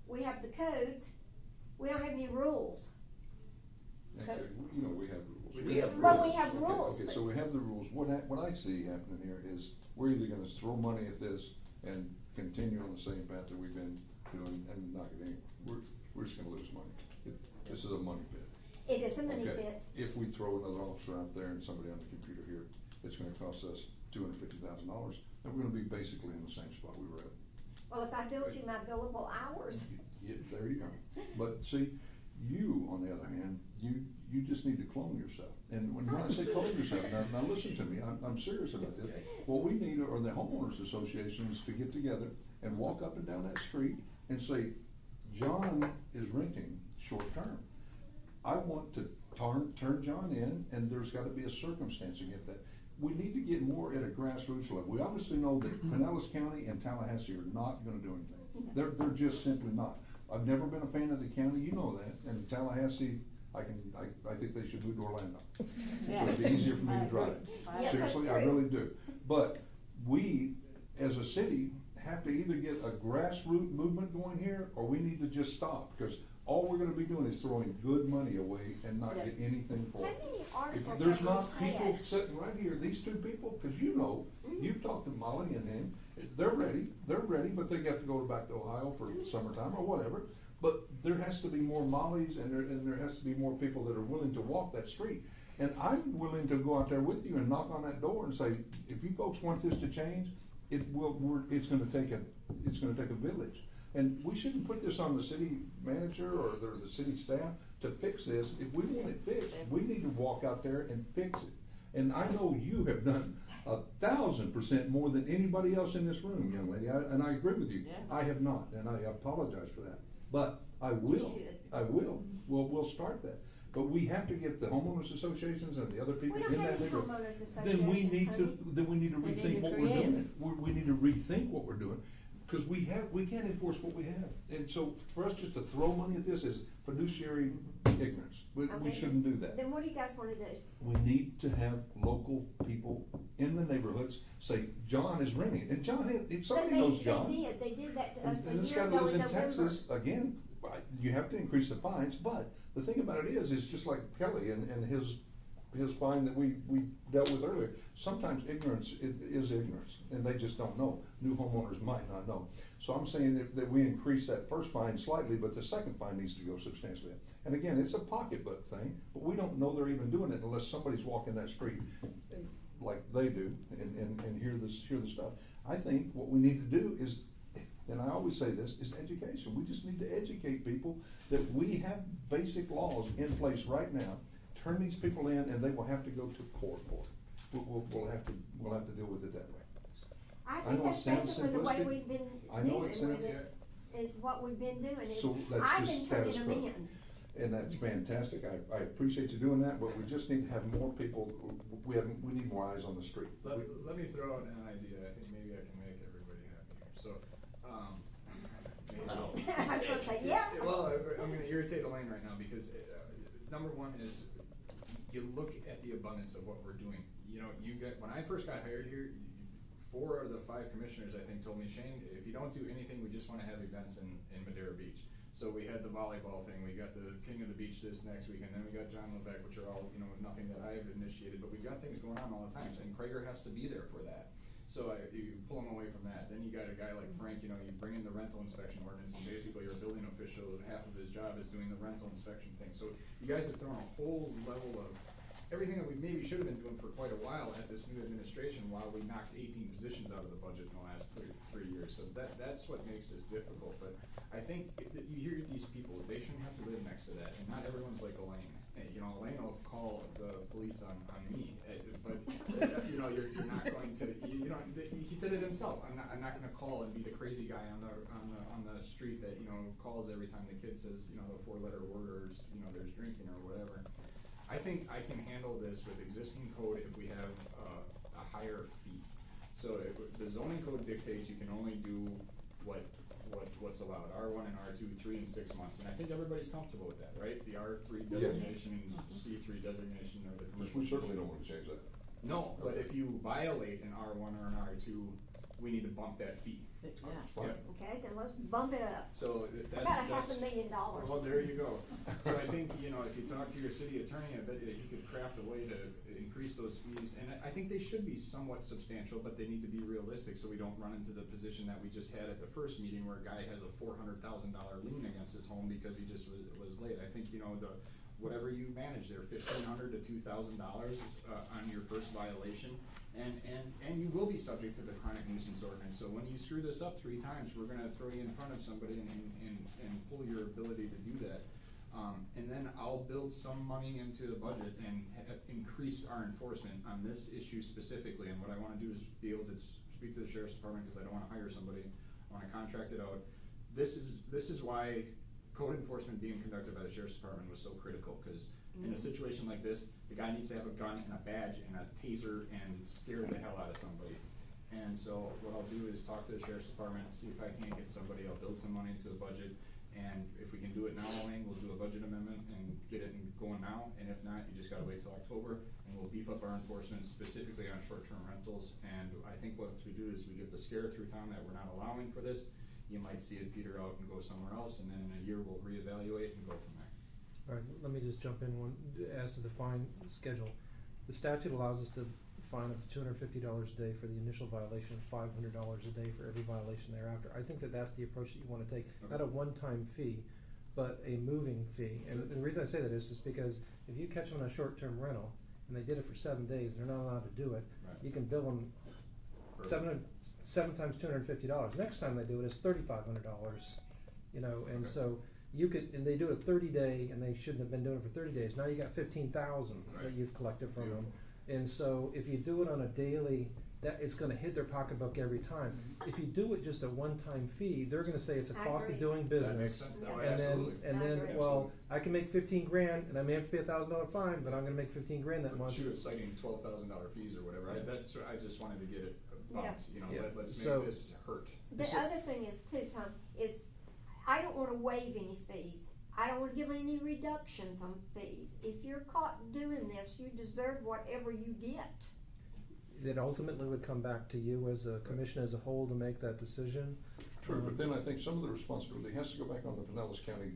we have the codes, we don't have any rules. So, Actually, you know, we have rules. We have well, we rules. have rules, Okay, but- so we have the rules. What I see happening here is, we're either gonna throw money at this and continue on the same path that we've been doing and not get anywhere. We're just gonna lose money. This is a money pit. it is a money Okay, pit. if we throw another officer out there and somebody on the computer here, it's gonna cost us $250,000, and we're gonna be basically in the same spot we were at. Well, if I billed you my billable hours, Yeah, there you go. But see, you, on the other hand, you just need to clone yourself. And when I say clone yourself, now listen to me, I'm serious about this. What we need are the homeowners associations to get together and walk up and down that street and say, John is renting short term. I want to turn John in, and there's gotta be a circumstance to get that. We need to get more at a grassroots level. We obviously know that Pinellas County and Tallahassee are not gonna do anything. They're just simply not. I've never been a fan of the county, you know that, and Tallahassee, I think they should move to Orlando. So it'd be easier for me to drive. Yes, that's Seriously, I true. really do. But we, as a city, have to either get a grassroots movement going here, or we need to just stop, because all we're gonna be doing is throwing good money away and not get anything for how it. many If articles there's have not we people had? sitting right here, these two people, cause you know, you've talked to Molly and him, they're ready, but they got to go back to Ohio for summertime or whatever. But there has to be more Mollys, and there has to be more people that are willing to walk that street. And I'm willing to go out there with you and knock on that door and say, if you folks want this to change, it's gonna take a village. And we shouldn't put this on the city manager or the city staff to fix this. If we want it fixed, we need to walk out there and fix it. And I know you have done 1,000% more than anybody else in this room, young lady, and I agree with you. Yeah. I have not, and I apologize for that. But I will, should. we'll start that. But we have to get the homeowners associations and the other people We don't in have that any neighborhood. homeowners associations, Then we need honey. to We need rethink to what we're create doing. We need to rethink what we're doing, because we can't enforce what we have. And so for us just to throw money at this is fiduciary ignorance. We Okay. shouldn't do that. Then what do you guys wanna do? We need to have local people in the neighborhoods say, John is renting, and John, somebody knows John. They did that to us a And this year guy ago lives in in November. Texas, again, you have to increase the fines, but the thing about it is just like Kelly and his his fine that we dealt with earlier. Sometimes ignorance is ignorance, and they just don't know. New homeowners might not know. So I'm saying that we increase that first fine slightly, but the second fine needs to go substantially up. And again, it's a pocketbook thing, but we don't know they're even doing it unless somebody's walking that street like they do and hear the stuff. I think what we need to do is, and I always say this, is education. We just need to educate people that we have basic laws in place right now. Turn these people in, and they will have to go to court for it. We'll have to deal with it that way. I know think it that's sounds basically the way simplistic. we've been I know dealing it with sounds- it, is what we've been doing, is So that's I've just been turning status them quo. in. And that's fantastic. I appreciate you doing that, but we just need to have more people. We need more eyes on the street. Let me throw out an idea. I think maybe I can make everybody happy here. So, maybe. I was gonna say, yeah. Well, I'm gonna irritate Elaine right now because, number one is, you look at the abundance of what we're doing. You know, when I first got hired here, 4 of the 5 commissioners, I think, told me, Shane, if you don't do anything, we just wanna have events in Madeira Beach. So we had the volleyball thing, we got the King of the Beach this next week, and then we got John Levesque, which are all, nothing that I've initiated, but we got things going on all the time, and Krager has to be there for that. So you pull him away from that. Then you got a guy like Frank, you bring in the rental inspection ordinance, and basically your building official, half of his job is doing the rental inspection thing. So you guys have thrown a whole level of everything that we maybe should have been doing for quite a while at this new administration, while we knocked 18 positions out of the budget in the last three years. So that's what makes this difficult. But I think that you hear these people, they shouldn't have to live next to that, and not everyone's like Elaine. Elaine will call the police on me, but you're not going to. He said it himself. I'm not going to call and be the crazy guy on the street that calls every time the kid says the 4-letter word, or there's drinking or whatever. I think I can handle this with existing code if we have a higher fee. So the zoning code dictates you can only do what's allowed, R1 and R2, 3 and 6 months. And I think everybody's comfortable with that, right? The R3 designation and C3 designation of the commercial. We certainly don't want to change that. No, but if you violate an R1 or an R2, we need to bump that fee. Yeah. Okay, then let's bump it up. So About that's $500,000. Well, there you go. So I think, if you talk to your city attorney, I bet he could craft a way to increase those fees. And I think they should be somewhat substantial, but they need to be realistic so we don't run into the position that we just had at the first meeting where a guy has a $400,000 lien against his home because he just was late. I think, whatever you manage there, $1,500 to $2,000 on your first violation. And you will be subject to the chronic nuisance ordinance. So when you screw this up 3 times, we're gonna throw you in front of somebody and pull your ability to do that. And then I'll build some money into the budget and increase our enforcement on this issue specifically. And what I wanna do is be able to speak to the sheriff's department, because I don't wanna hire somebody, I wanna contract it out. This is why code enforcement being conducted by the sheriff's department was so critical, because in a situation like this, the guy needs to have a gun and a badge and a taser and scare the hell out of somebody. And so what I'll do is talk to the sheriff's department, see if I can't get somebody. I'll build some money into the budget, and if we can do it now, Elaine, we'll do a budget amendment and get it going now. And if not, you just gotta wait till October, and we'll beef up our enforcement specifically on short-term rentals. And I think what we do is we get the scare through town that we're not allowing for this. You might see it peter out and go somewhere else, and then in a year we'll reevaluate and go from there. All right, let me just jump in as to the fine schedule. The statute allows us to fine up to $250 a day for the initial violation, $500 a day for every violation thereafter. I think that's the approach that you want to take, not a one-time fee, but a moving fee. And the reason I say that is because if you catch them on a short-term rental and they did it for 7 days and they're not allowed to do it, Right. you can bill them seven times $250. Next time they do it, it's $3,500. And so you could, and they do a 30-day, and they shouldn't have been doing it for 30 days. Now you got 15,000 that you've collected from them. And so if you do it on a daily, that it's going to hit their pocketbook every time. If you do it just a one-time fee, they're going to say it's a I cost agree. of doing That makes business. sense. Yeah. Oh, And absolutely. then, I agree. well, I can make 15 grand, and I may have to pay $1,000 fine, but I'm going to make 15 grand that month. She was citing $12,000 fees or whatever. I just wanted to get it bumped. Yeah. Let's make So- this hurt. The other thing is too, Tom, is I don't wanna waive any fees. I don't wanna give any reductions on fees. If you're caught doing this, you deserve whatever you get. It ultimately would come back to you as a commission as a whole to make that decision. True, but then I think some of the responsibility has to go back on the Pinellas County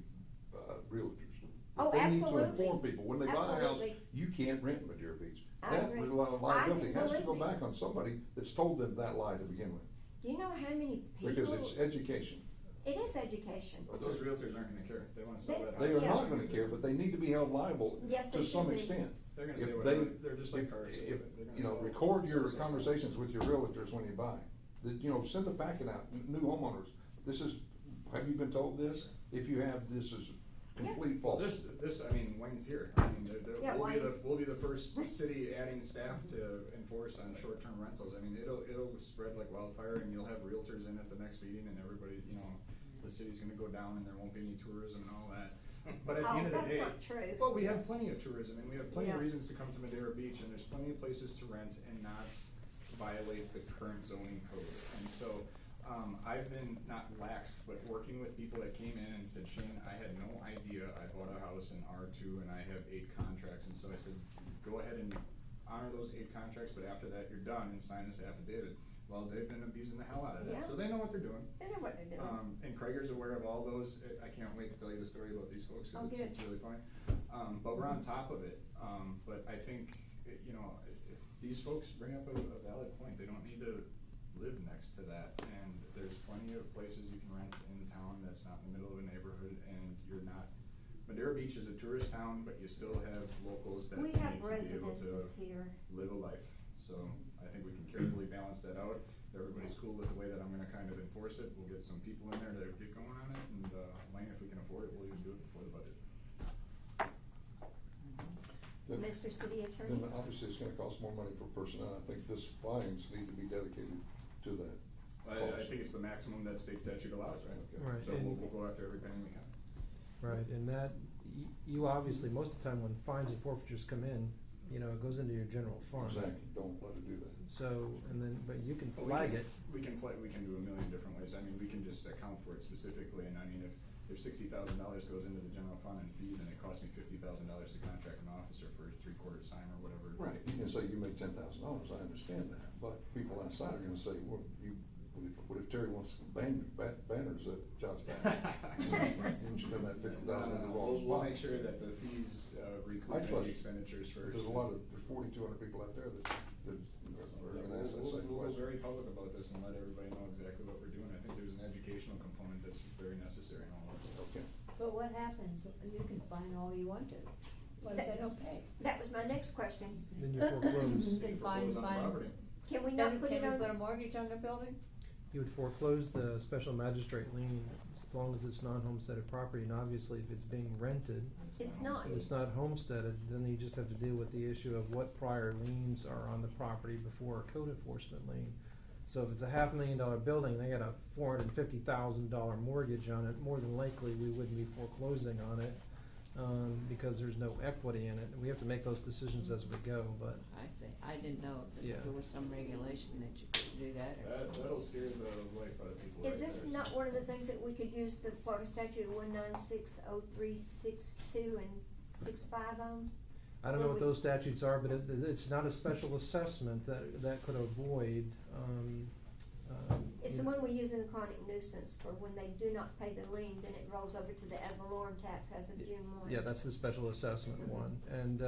realtors. Oh, They need to absolutely. inform people, when they buy a house, Absolutely. you can't rent Madeira Beach. I That agree. liability has to go believe me. back on somebody that's told them that lie to begin with, Do you know how many people? because it's education. It is education. But those realtors aren't gonna care, they wanna sell that house. They are Yeah. not gonna care, but they need to be held liable Yes, to they some should be. extent. They're gonna If say they- whatever, they're just like if- cars. if, They're gonna you know, sell- record your sell. conversations with your realtors when you buy. Send a packet out, new homeowners, have you been told this? If you have, this is complete Well, false. I mean, Wayne's here, I mean, Yeah, Wayne. we'll be the first city adding staff to enforce on short-term rentals. I mean, it'll spread like wildfire, and you'll have realtors in at the next meeting, and everybody, you know, the city's gonna go down, and there won't be any tourism and all that. But at the Oh, end of the that's day. not true. Well, we have plenty of tourism, and we have plenty of Yes. reasons to come to Madeira Beach, and there's plenty of places to rent and not violate the current zoning code. And so, I've been not laxed, but working with people that came in and said, Shane, I had no idea I bought a house in R2 and I have 8 contracts. And so I said, go ahead and honor those 8 contracts, but after that, you're done and sign this affidavit. Well, they've been abusing the hell out of that, Yeah. so they know what they're doing. They know what they're doing. And Krieger's aware of all those. I can't wait to tell you the story about these folks, Oh, because it's good. really funny. But we're on top of it. But I think, these folks bring up a valid point. They don't need to live next to that. And there's plenty of places you can rent in town that's not in the middle of a neighborhood, and you're not. Madeira Beach is a tourist town, but you still have locals that We need have to be able residences to here. live a life. So I think we can carefully balance that out. If everybody's cool with the way that I'm gonna kind of enforce it, we'll get some people in there to get going on it, and, Wayne, if we can afford it, we'll even do it before the budget. Then- Mr. City Attorney? Then obviously it's gonna cost more money for personnel. I think this fines need to be dedicated to that. I think it's the maximum that state statute allows, right? Right, So and- we'll go after every penny we can. Right, and that, you obviously, most of the time when fines and forfeitures come in, it goes into your general fund. Exactly, don't let it do that. So, but you can But flag it. We can do a million different ways. I mean, we can just account for it specifically, and I mean, if $60,000 goes into the general fund and fees, and it costs me $50,000 to contract an officer for 3/4 time or whatever. Right, you can say you made $10,000, I understand that, but people outside are gonna say, well, what if Terry wants banners at John's back? You can spend that $50,000 in the wrong spot. We'll make sure that the fees recoup I trust any expenditures first. There's 4,200 people out there that are gonna ask that same We'll go question. very public about this and let everybody know exactly what we're doing. I think there's an educational component that's very necessary in all of this. Okay. But what happens, you can fine all you want to, what if they don't pay? That was my next question. Then you foreclose. You can fine, Foreclose on the property. Can we not Can put it we on? put a mortgage on the building? You would foreclose the special magistrate lien as long as it's non-homesteaded property, and obviously if it's being rented, It's not. and it's not homesteaded, then you just have to deal with the issue of what prior liens are on the property before a code enforcement lien. So if it's a $500,000 building, they got a $450,000 mortgage on it, more than likely we wouldn't be foreclosing on it, because there's no equity in it. We have to make those decisions as we go, but I see, I didn't know Yeah. that there was some regulation that you couldn't do that or. That'll scare the life out of people. Is right this there. not one of the things that we could use the Florida statute 1960362 and 65 on? I don't know what those statutes are, but it's not a special assessment that could avoid, It's the one we use in the chronic nuisance for when they do not pay the lien, then it rolls over to the ad valorem tax as of June 1. Yeah, that's the special assessment one. And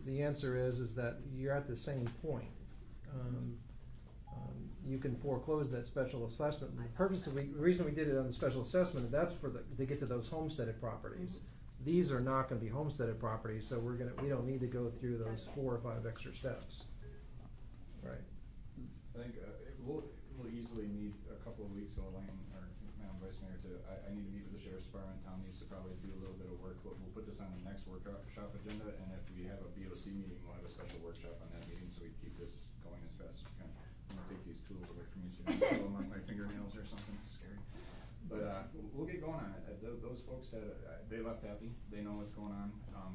the answer is that you're at the same point. You can foreclose that special assessment. The reason we did it on the special assessment, that's to get to those homesteaded properties. These are not gonna be homesteaded properties, so we don't need to go through those 4 or 5 extra steps. Right. I think we'll easily need a couple of weeks, so Elaine, or Madam Vice Mayor, I need to meet with the Sheriff's Department. Tom needs to probably do a little bit of work. We'll put this on the next workshop agenda, and if we have a BOC meeting, we'll have a special workshop on that meeting, so we keep this going as fast as we can. I'm gonna take these tools away from you, so you don't pull them on my fingernails or something, it's scary. But we'll get going on it. Those folks they left happy, they know what's going on,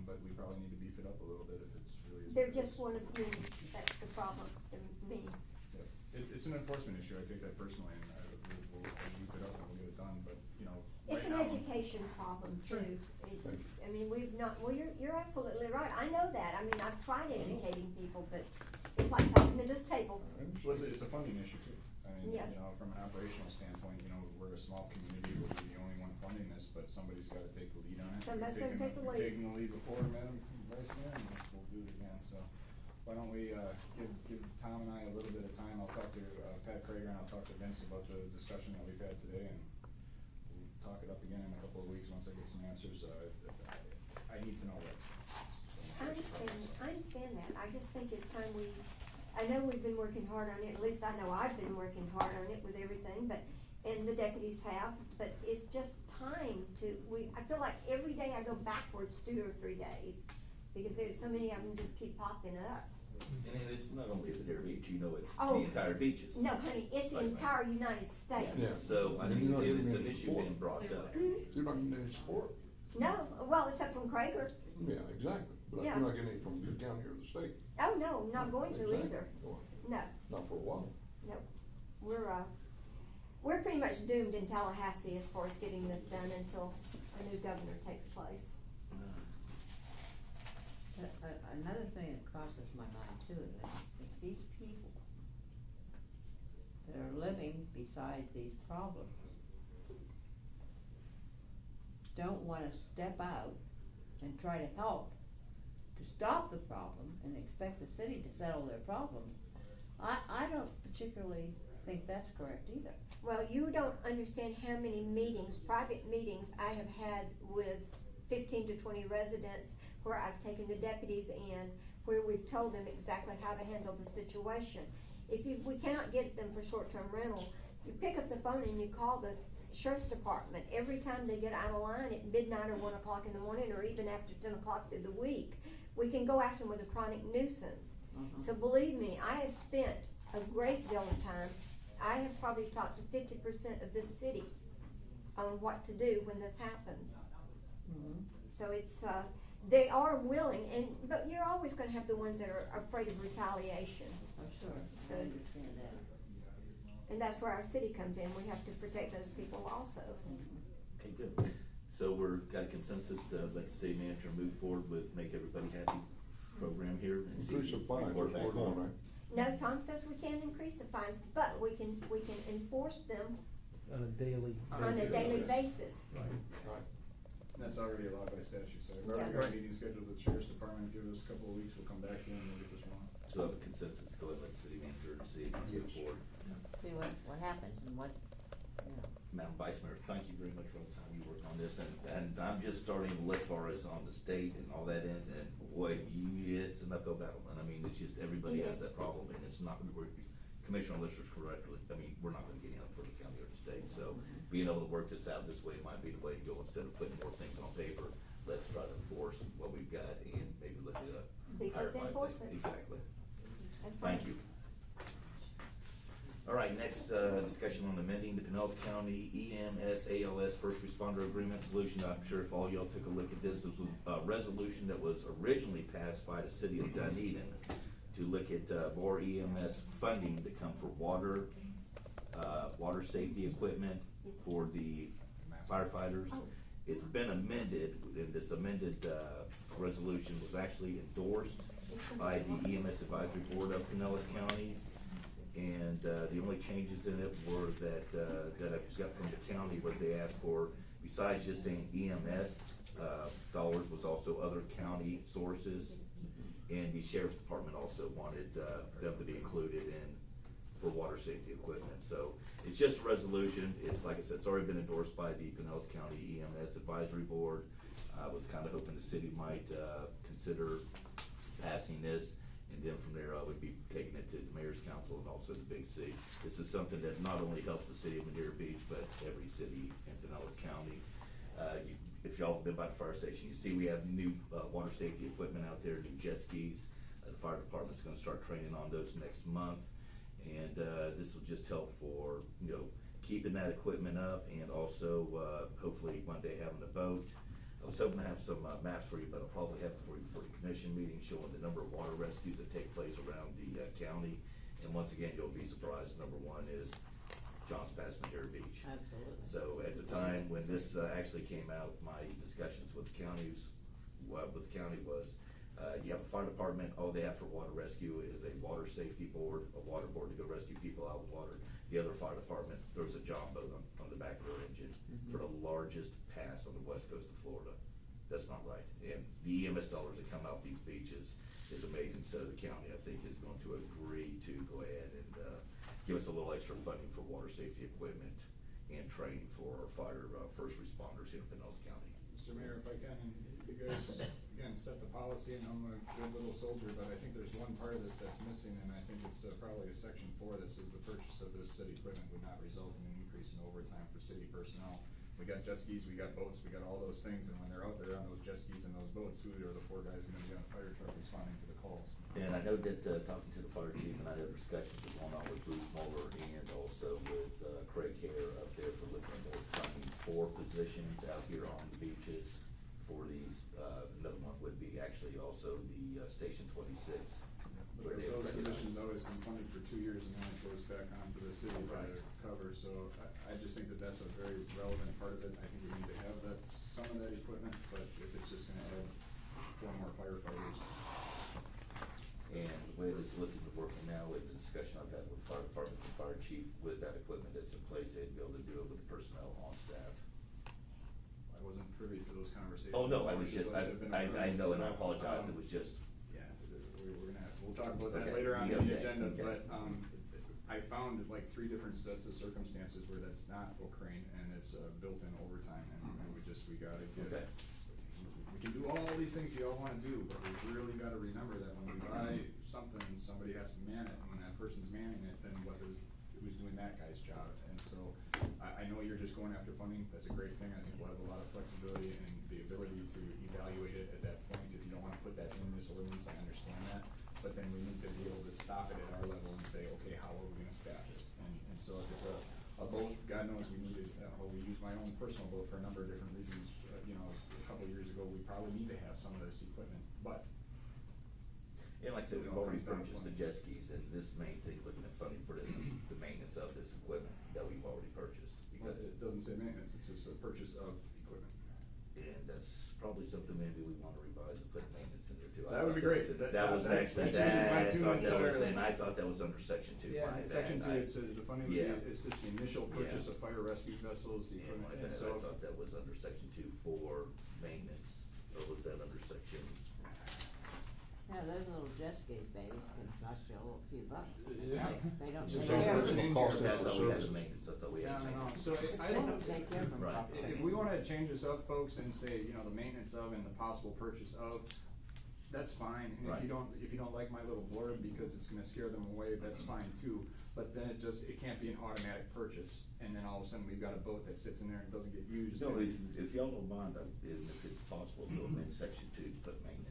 but we probably need to beef it up a little bit if it's really. They're just one of many, that's the problem, there are many. It's an enforcement issue, I take that personally, and we'll beef it up and we'll get it done, but, It's right an now- education problem Sure. too. I mean, you're absolutely right, I know that, I mean, I've tried educating people, but it's like talking to this table. Well, it's a funding issue too. I mean, and, Yes. you know, from an operational standpoint, you know, we're a small community, we're the only one funding this, but somebody's gotta take the lead on it. Somebody's We've gotta take the we've lead. taken the lead before, Madam Vice Mayor, and we'll do it again, so. Why don't we, give Tom and I a little bit of time, I'll talk to, Pat Krager, and I'll talk to Vince about the discussion that we've had today, and we'll talk it up again in a couple of weeks once I get some answers. I need to know what's. I understand that, I just think it's time I know we've been working hard on it, at least I know I've been working hard on it with everything, and the deputies have, but it's just time I feel like every day I go backwards 2 or 3 days, because there's so many of them just keep popping up. And it's not only the Deer Beach, you know, it's Oh. the entire beaches. No, honey, it's the entire United States. Yeah. So, I mean, it's an issue being brought up. You're not getting any support. No, well, except from Krager. Yeah, exactly, but Yeah. you're not getting any from the county or the state. Oh, no, I'm not going to Exactly. either. Well, No, Not for a while. no. We're pretty much doomed in Tallahassee as far as getting this done until a new governor takes place. Another thing that crosses my mind too, is that if these people that are living beside these problems don't wanna step out and try to help to stop the problem and expect the city to settle their problems, I don't particularly think that's correct either. Well, you don't understand how many meetings, private meetings, I have had with 15 to 20 residents where I've taken the deputies in, where we've told them exactly how to handle the situation. We cannot get them for short-term rental, you pick up the phone and you call the sheriff's department every time they get out of line at midnight or 1 o'clock in the morning, or even after 10 o'clock through the week. We can go after them with a chronic nuisance. So believe me, I have spent a great deal of time. I have probably talked to 50% of this city on what to do when this happens. So it's, they are willing, but you're always gonna have the ones that are afraid of retaliation. Oh, sure, So- I understand that. And that's where our city comes in, we have to protect those people also. Okay, good. So we're, got a consensus to let the city manager move forward with Make Everybody Happy program here. And see Increase the fines, report that's back what we're on. doing, right? No, Tom says we can't increase the fines, but we can enforce them On a daily on a daily basis. Right. That's already allowed by statute, so I've Yes. already got a meeting scheduled with the sheriff's department, give us a couple of weeks, we'll come back to you and we'll get this one. So have a consensus, go ahead and let the city manager see, move forward. See what happens and what, you know. Madam Vice Mayor, thank you very much for all the time you worked on this, and I'm just starting to look far as on the state and all that ends, and boy, it's an uphill battle, and I mean, it's just, everybody has that problem, and it's not, Commissioner Lister's correctly, I mean, we're not gonna get in for the county or the state, so being able to work this out this way might be the way to go, instead of putting more things on paper, let's try to enforce what we've got and maybe look at a Beef higher up the fine. enforcement. Exactly. That's fine. Thank you. All right, next, discussion on amending the Pinellas County EMS ALS First Responder Agreement Solution. I'm sure if all y'all took a look at this, this was a resolution that was originally passed by the city of Dunedin to look at, more EMS funding to come for water safety equipment for the firefighters. It's been amended, and this amended, resolution was actually endorsed by the EMS Advisory Board of Pinellas County. And, the only changes in it were that I got from the county was they asked for, besides just saying EMS, dollars was also other county sources. And the sheriff's department also wanted, them to be included in, for water safety equipment. So it's just a resolution. It's, like I said, it's already been endorsed by the Pinellas County EMS Advisory Board. I was kinda hoping the city might, consider passing this. And then from there, I would be taking it to the mayor's council and also the Big C. This is something that not only helps the city of Madeira Beach, but every city in Pinellas County. If y'all have been by the fire station, you see we have new, water safety equipment out there, new jet skis. The fire department's gonna start training on those next month. And, this will just help for, keeping that equipment up and also, hopefully one day having a boat. I was hoping to have some, maps for you, but I'll probably have it for you for the commission meeting showing the number of water rescues that take place around the, county. And once again, you'll be surprised, number one is Johns Pass, Madeira Beach. Absolutely. So at the time when this, actually came out, my discussions with the counties, was, you have a fire department, all they have for water rescue is a water safety board, a water board to go rescue people out of the water. The other fire department throws a job boat on the back of their engine for the largest pass on the west coast of Florida. That's not right. And the EMS dollars that come out these beaches is amazing. So the county, I think, is going to agree to go ahead and give us a little extra funding for water safety equipment and training for our fire first responders here in Pinellas County. Mr. Mayor, if I can, you guys, again, set the policy, and I'm a good little soldier, but I think there's one part of this that's missing, and I think it's probably a section 4 that says the purchase of this city equipment would not result in an increase in overtime for city personnel. We got jet skis, we got boats, we got all those things, and when they're out there on those jet skis and those boats, who are the 4 guys who are gonna be on the fire truck responding to the calls? And I know that, talking to the fire chief, and I had discussions going on with Bruce Muller and also with Craig Hare up there for looking at more funding for positions out here on the beaches for these. Another one would be actually also the Station 26. But those positions always been funded for 2 years, and then it goes back onto the city to cover, so I just think that that's a very relevant part of it. I think we need to have that, some of that equipment, but if it's just gonna add 4 more firefighters. And the way it's looking to working now, with the discussion I've had with the fire department, the fire chief, with that equipment that's in place, they'd be able to do it with the personnel on staff. I wasn't privy to those conversations. Oh, no, I was Those just, have been I approved, know, and I so, apologize, it was just. Yeah, we're gonna have, we'll talk about that Okay, later on yeah, in the okay, agenda, okay. but, I found like 3 different sets of circumstances where that's not occurring, and it's, built-in overtime, and we gotta get. Okay. We can do all these things you all wanna do, but we really gotta remember that when we buy something, somebody has to man it, and when that person's manning it, then who's doing that guy's job? And so, I know you're just going after funding, that's a great thing, I think we'll have a lot of flexibility and the ability to evaluate it at that point. If you don't wanna put that in this ordinance, I understand that, but then we need to be able to stop it at our level and say, okay, how are we gonna staff it? And so if it's a boat, God knows we needed, or we use my own personal boat for a number of different reasons, a couple of years ago, we probably need to have some of this equipment, but. And like I said, we've already purchased the jet skis, and this main thing, looking at funding for this, is the maintenance of this equipment that we've already purchased. But Because, it doesn't say maintenance, it's just a purchase of equipment. and that's probably something maybe we wanna revise and put maintenance in there too. That would be great. That was actually, that changes my I tune thought that was, entirely. and I thought that was under section 2. Yeah, My in bad. section 2, it says the funding would be, Yeah. it's just the initial purchase Yeah. of fire rescue vessels, the Yeah, equipment, my and bad. so. I thought that was under section 2 for maintenance, or was that under section? Yeah, those little jet skis, babies, can cost you a few bucks. It's Yeah. like, they don't It's take just care of original them. cost. That's how we had services. the maintenance, I thought we had No, maintenance. so I They don't. don't take care of them Right. properly. If we wanna change this up, folks, and say, the maintenance of and the possible purchase of, that's fine, and Right. if you don't like my little blurb because it's gonna scare them away, that's fine too. But then it can't be an automatic purchase, and then all of a sudden we've got a boat that sits in there and doesn't get used. No, if y'all don't mind, and if it's possible, to amend section 2 to put maintenance.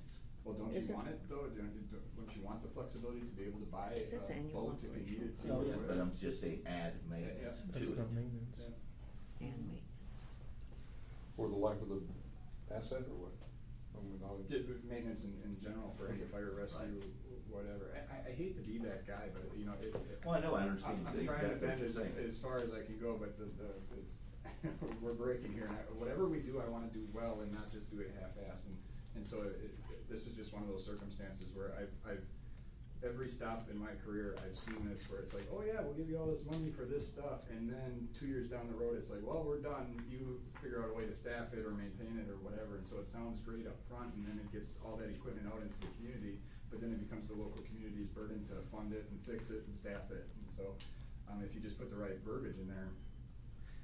Well, don't you Is it- want it though, don't you want the flexibility to be able to buy It says a annual boat if you operation. needed to? No, yeah, but I'm just saying add maintenance Yeah. to That's it. not maintenance. Yeah. And me. For the life of the asset or what? I mean, Maintenance in general for any fire rescue, whatever. I hate to be that guy, but Well, I know, I understand I'm trying to exactly what bend you're saying. as far as I can go, but we're breaking here, and whatever we do, I wanna do well and not just do it half-assed, and so this is just one of those circumstances where I've every stop in my career, I've seen this where it's like, oh yeah, we'll give you all this money for this stuff, and then 2 years down the road, it's like, well, we're done, you figure out a way to staff it or maintain it or whatever, and so it sounds great up front, and then it gets all that equipment out into the community, but then it becomes the local community's burden to fund it and fix it and staff it, and so, if you just put the right verbiage in there.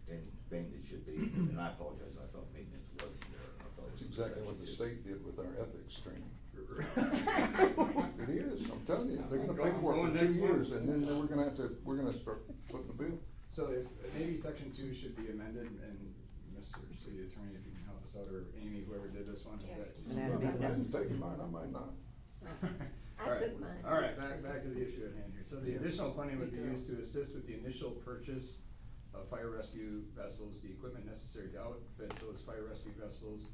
And maintenance should be, and I apologize, I thought maintenance wasn't there, and I thought it was. That's exactly what the section state did with our ethics training. 2. It is, I'm telling you, they're gonna pay for it for 2 years, and then we're gonna start footing the bill. So if, maybe section 2 should be amended, and Mr. City Attorney, if you can help us out, or Amy, whoever did this one, is Yeah. that? And that'd be I didn't nice. take mine, I might not. I took mine. All right, back to the issue at hand here. So the additional funding would be used to assist with the initial purchase of fire rescue vessels, the equipment necessary to outfit those fire rescue vessels,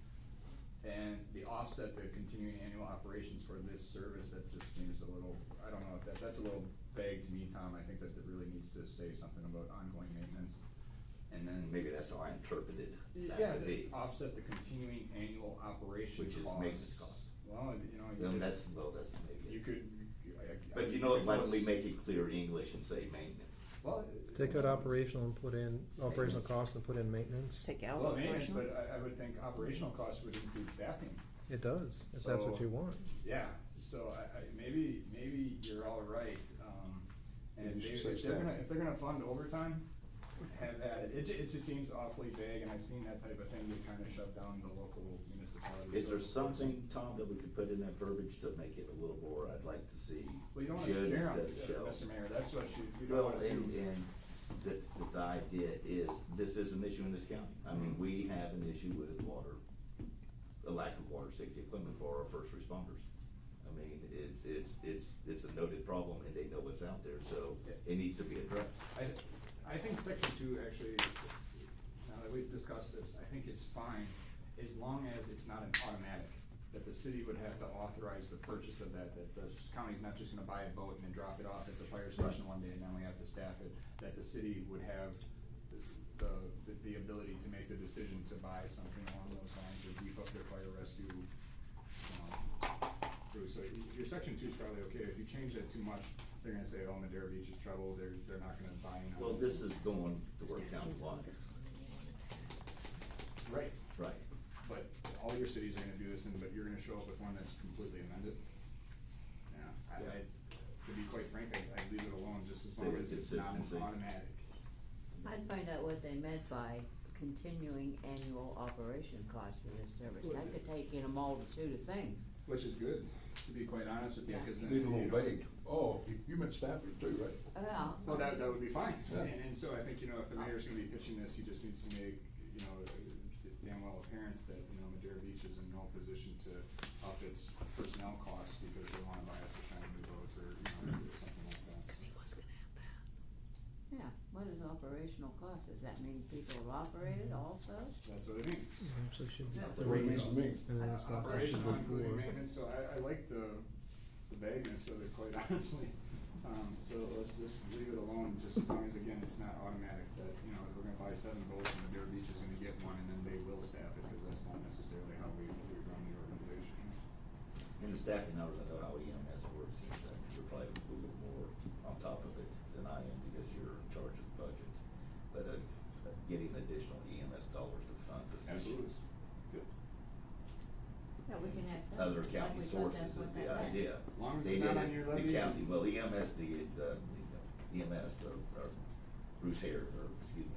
and the offset the continuing annual operations for this service. That just seems a little, I don't know if that's a little vague to me, Tom. I think that it really needs to say something about ongoing maintenance. And then Maybe that's how I interpreted that yeah, to be, offset the continuing annual operation which is costs. maintenance costs. Well, you Then could- that's maybe. you could. But you know what, why don't we make it clear in English and say maintenance? Well, Take out operational and put in, operational costs and put in maintenance. Take out Well, maintenance, operational. but I would think operational costs would include staffing. It does, if that's what So- you want. Yeah, so maybe you're all right, and You should if say if they're gonna fund overtime, have at it. It just seems awfully vague, and I've seen that type of thing get kinda shoved down the local municipalities. Is there something, Tom, that we could put in that verbiage to make it a little more, I'd like to see Well, you don't wanna should scare them, instead of shall? Mr. Mayor, that's what you don't Well, wanna and, do. and the idea is, this is an issue in this county. I mean, we have an issue with water, a lack of water safety equipment for our first responders. I mean, it's a noted problem and they know what's out there, so it needs to be addressed. I think section 2 actually, now that we've discussed this, I think is fine, as long as it's not an automatic, that the city would have to authorize the purchase of that the county's not just gonna buy a boat and then drop it off at the fire station one day and then we have to staff it, that the city would have the ability to make the decision to buy something along those lines or beef up their fire rescue, crew. So your section 2 is probably okay. If you change that too much, they're gonna say, oh, Madera Beach is trouble, they're not gonna buy in. on Well, this is going to work countywide. Right, Right. but all your cities are gonna do this, but you're gonna show up with one that's completely amended? Yeah, to be quite frank, I'd leave it alone, just as long Stay with as it's not consistency. automatic. I'd find out what they meant by continuing annual operation costs for this service. That could take in a multitude of things. Which is good, to be quite honest with you, Yeah. cause then. Leave it a you little know- vague. Oh, you meant staffing too, right? Yeah. Well, that would be fine, Yeah. and so I think, if the mayor's gonna be pitching this, he just needs to make, damn well apparent that, Madera Beach is in no position to up its personnel costs because they wanna buy us a shiny new boat or, something like that. Yeah, what is operational cost? Does that mean people have operated also? That's what it means. So it should be Yeah. That's what it means to me. And then it's not section Operational including before. maintenance, so I like the vagueness of it, quite honestly. So let's just leave it alone, just as long as, again, it's not automatic, that, if we're gonna buy 7 boats and Madera Beach is gonna get one, and then they will staff it, because that's not necessarily how we run the organization. In the staffing numbers, I know how EMS works, you're probably a little more on top of it than I am because you're in charge of the budget. But getting additional EMS dollars to fund Absolutely. positions, Yeah, we can have. that. other Like county we thought sources that's what is the that meant. idea. As long as They it's not did on it- your The levy. county, well, EMS, EMS, or Bruce Hare, or excuse me,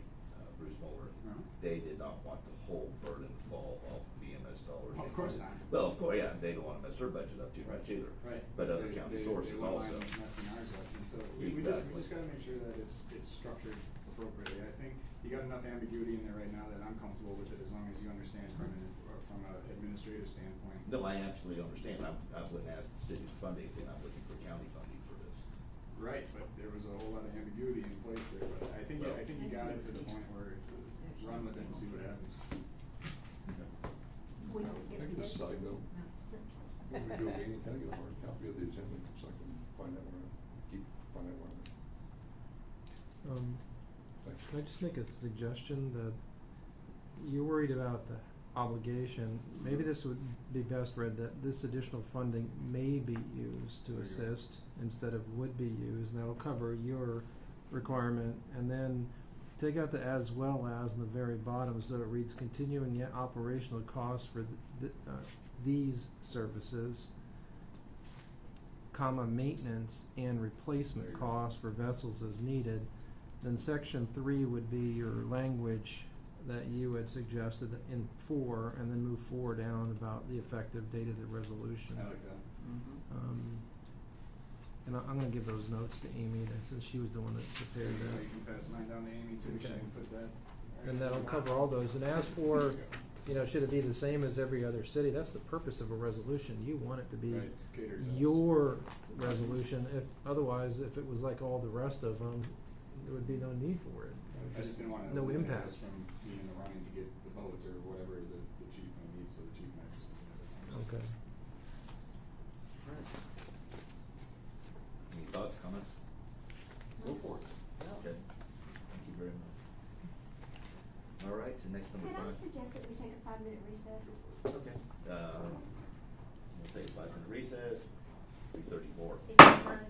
Bruce Moeller, Uh-huh. they did not want the whole burden to fall off of EMS dollars. Well, of course not. Well, of course, yeah, they don't wanna mess their budget up too much either. Right. But other They- county they- sources they wouldn't also. mind messing ours up, and so we Exactly. just gotta make sure that it's structured appropriately. I think you got enough ambiguity in there right now that I'm comfortable with it, as long as you understand from an administrative standpoint. No, I absolutely understand. I wouldn't ask the city to fund anything. I'm looking for county funding for this. Right, but there was a whole lot of ambiguity in place there, but I think you got it to the point where run with it and see what happens. We don't get Take the this side note. When we do a meeting, can I get a hard copy of the agenda so I can find out where, find out where. Thanks. Can I just make a suggestion that you're worried about the obligation? Maybe this would be best read that this additional funding may be used to There you go. assist instead of would be used, and that'll cover your requirement. And then take out the as well as in the very bottom so it reads continuing yet operational costs for these services, comma, maintenance and replacement There you go. costs for vessels as needed. Then section 3 would be your language that you had suggested in 4, and then move 4 down about the effective date of the resolution. I like that. And I'm gonna give those notes to Amy, since she was the one that prepared You that. can pass mine down to Amy too, she Okay. can put that. And that'll cover all those. And as for, should it be the same as every other city? That's the purpose of a resolution. You want it to be Right, caters us. your resolution. Otherwise, if it was like all the rest of them, there would be no need for it. I just didn't wanna No limit impact. us from being in the running to get the boats or whatever the chief might need, so the chief might just. Okay. Any thoughts, comments? Go for it. Okay. Thank you very much. All right, to next number Can I 5. suggest that we take a 5-minute recess? Okay. We'll take a 5-minute recess, 3:34. If you mind.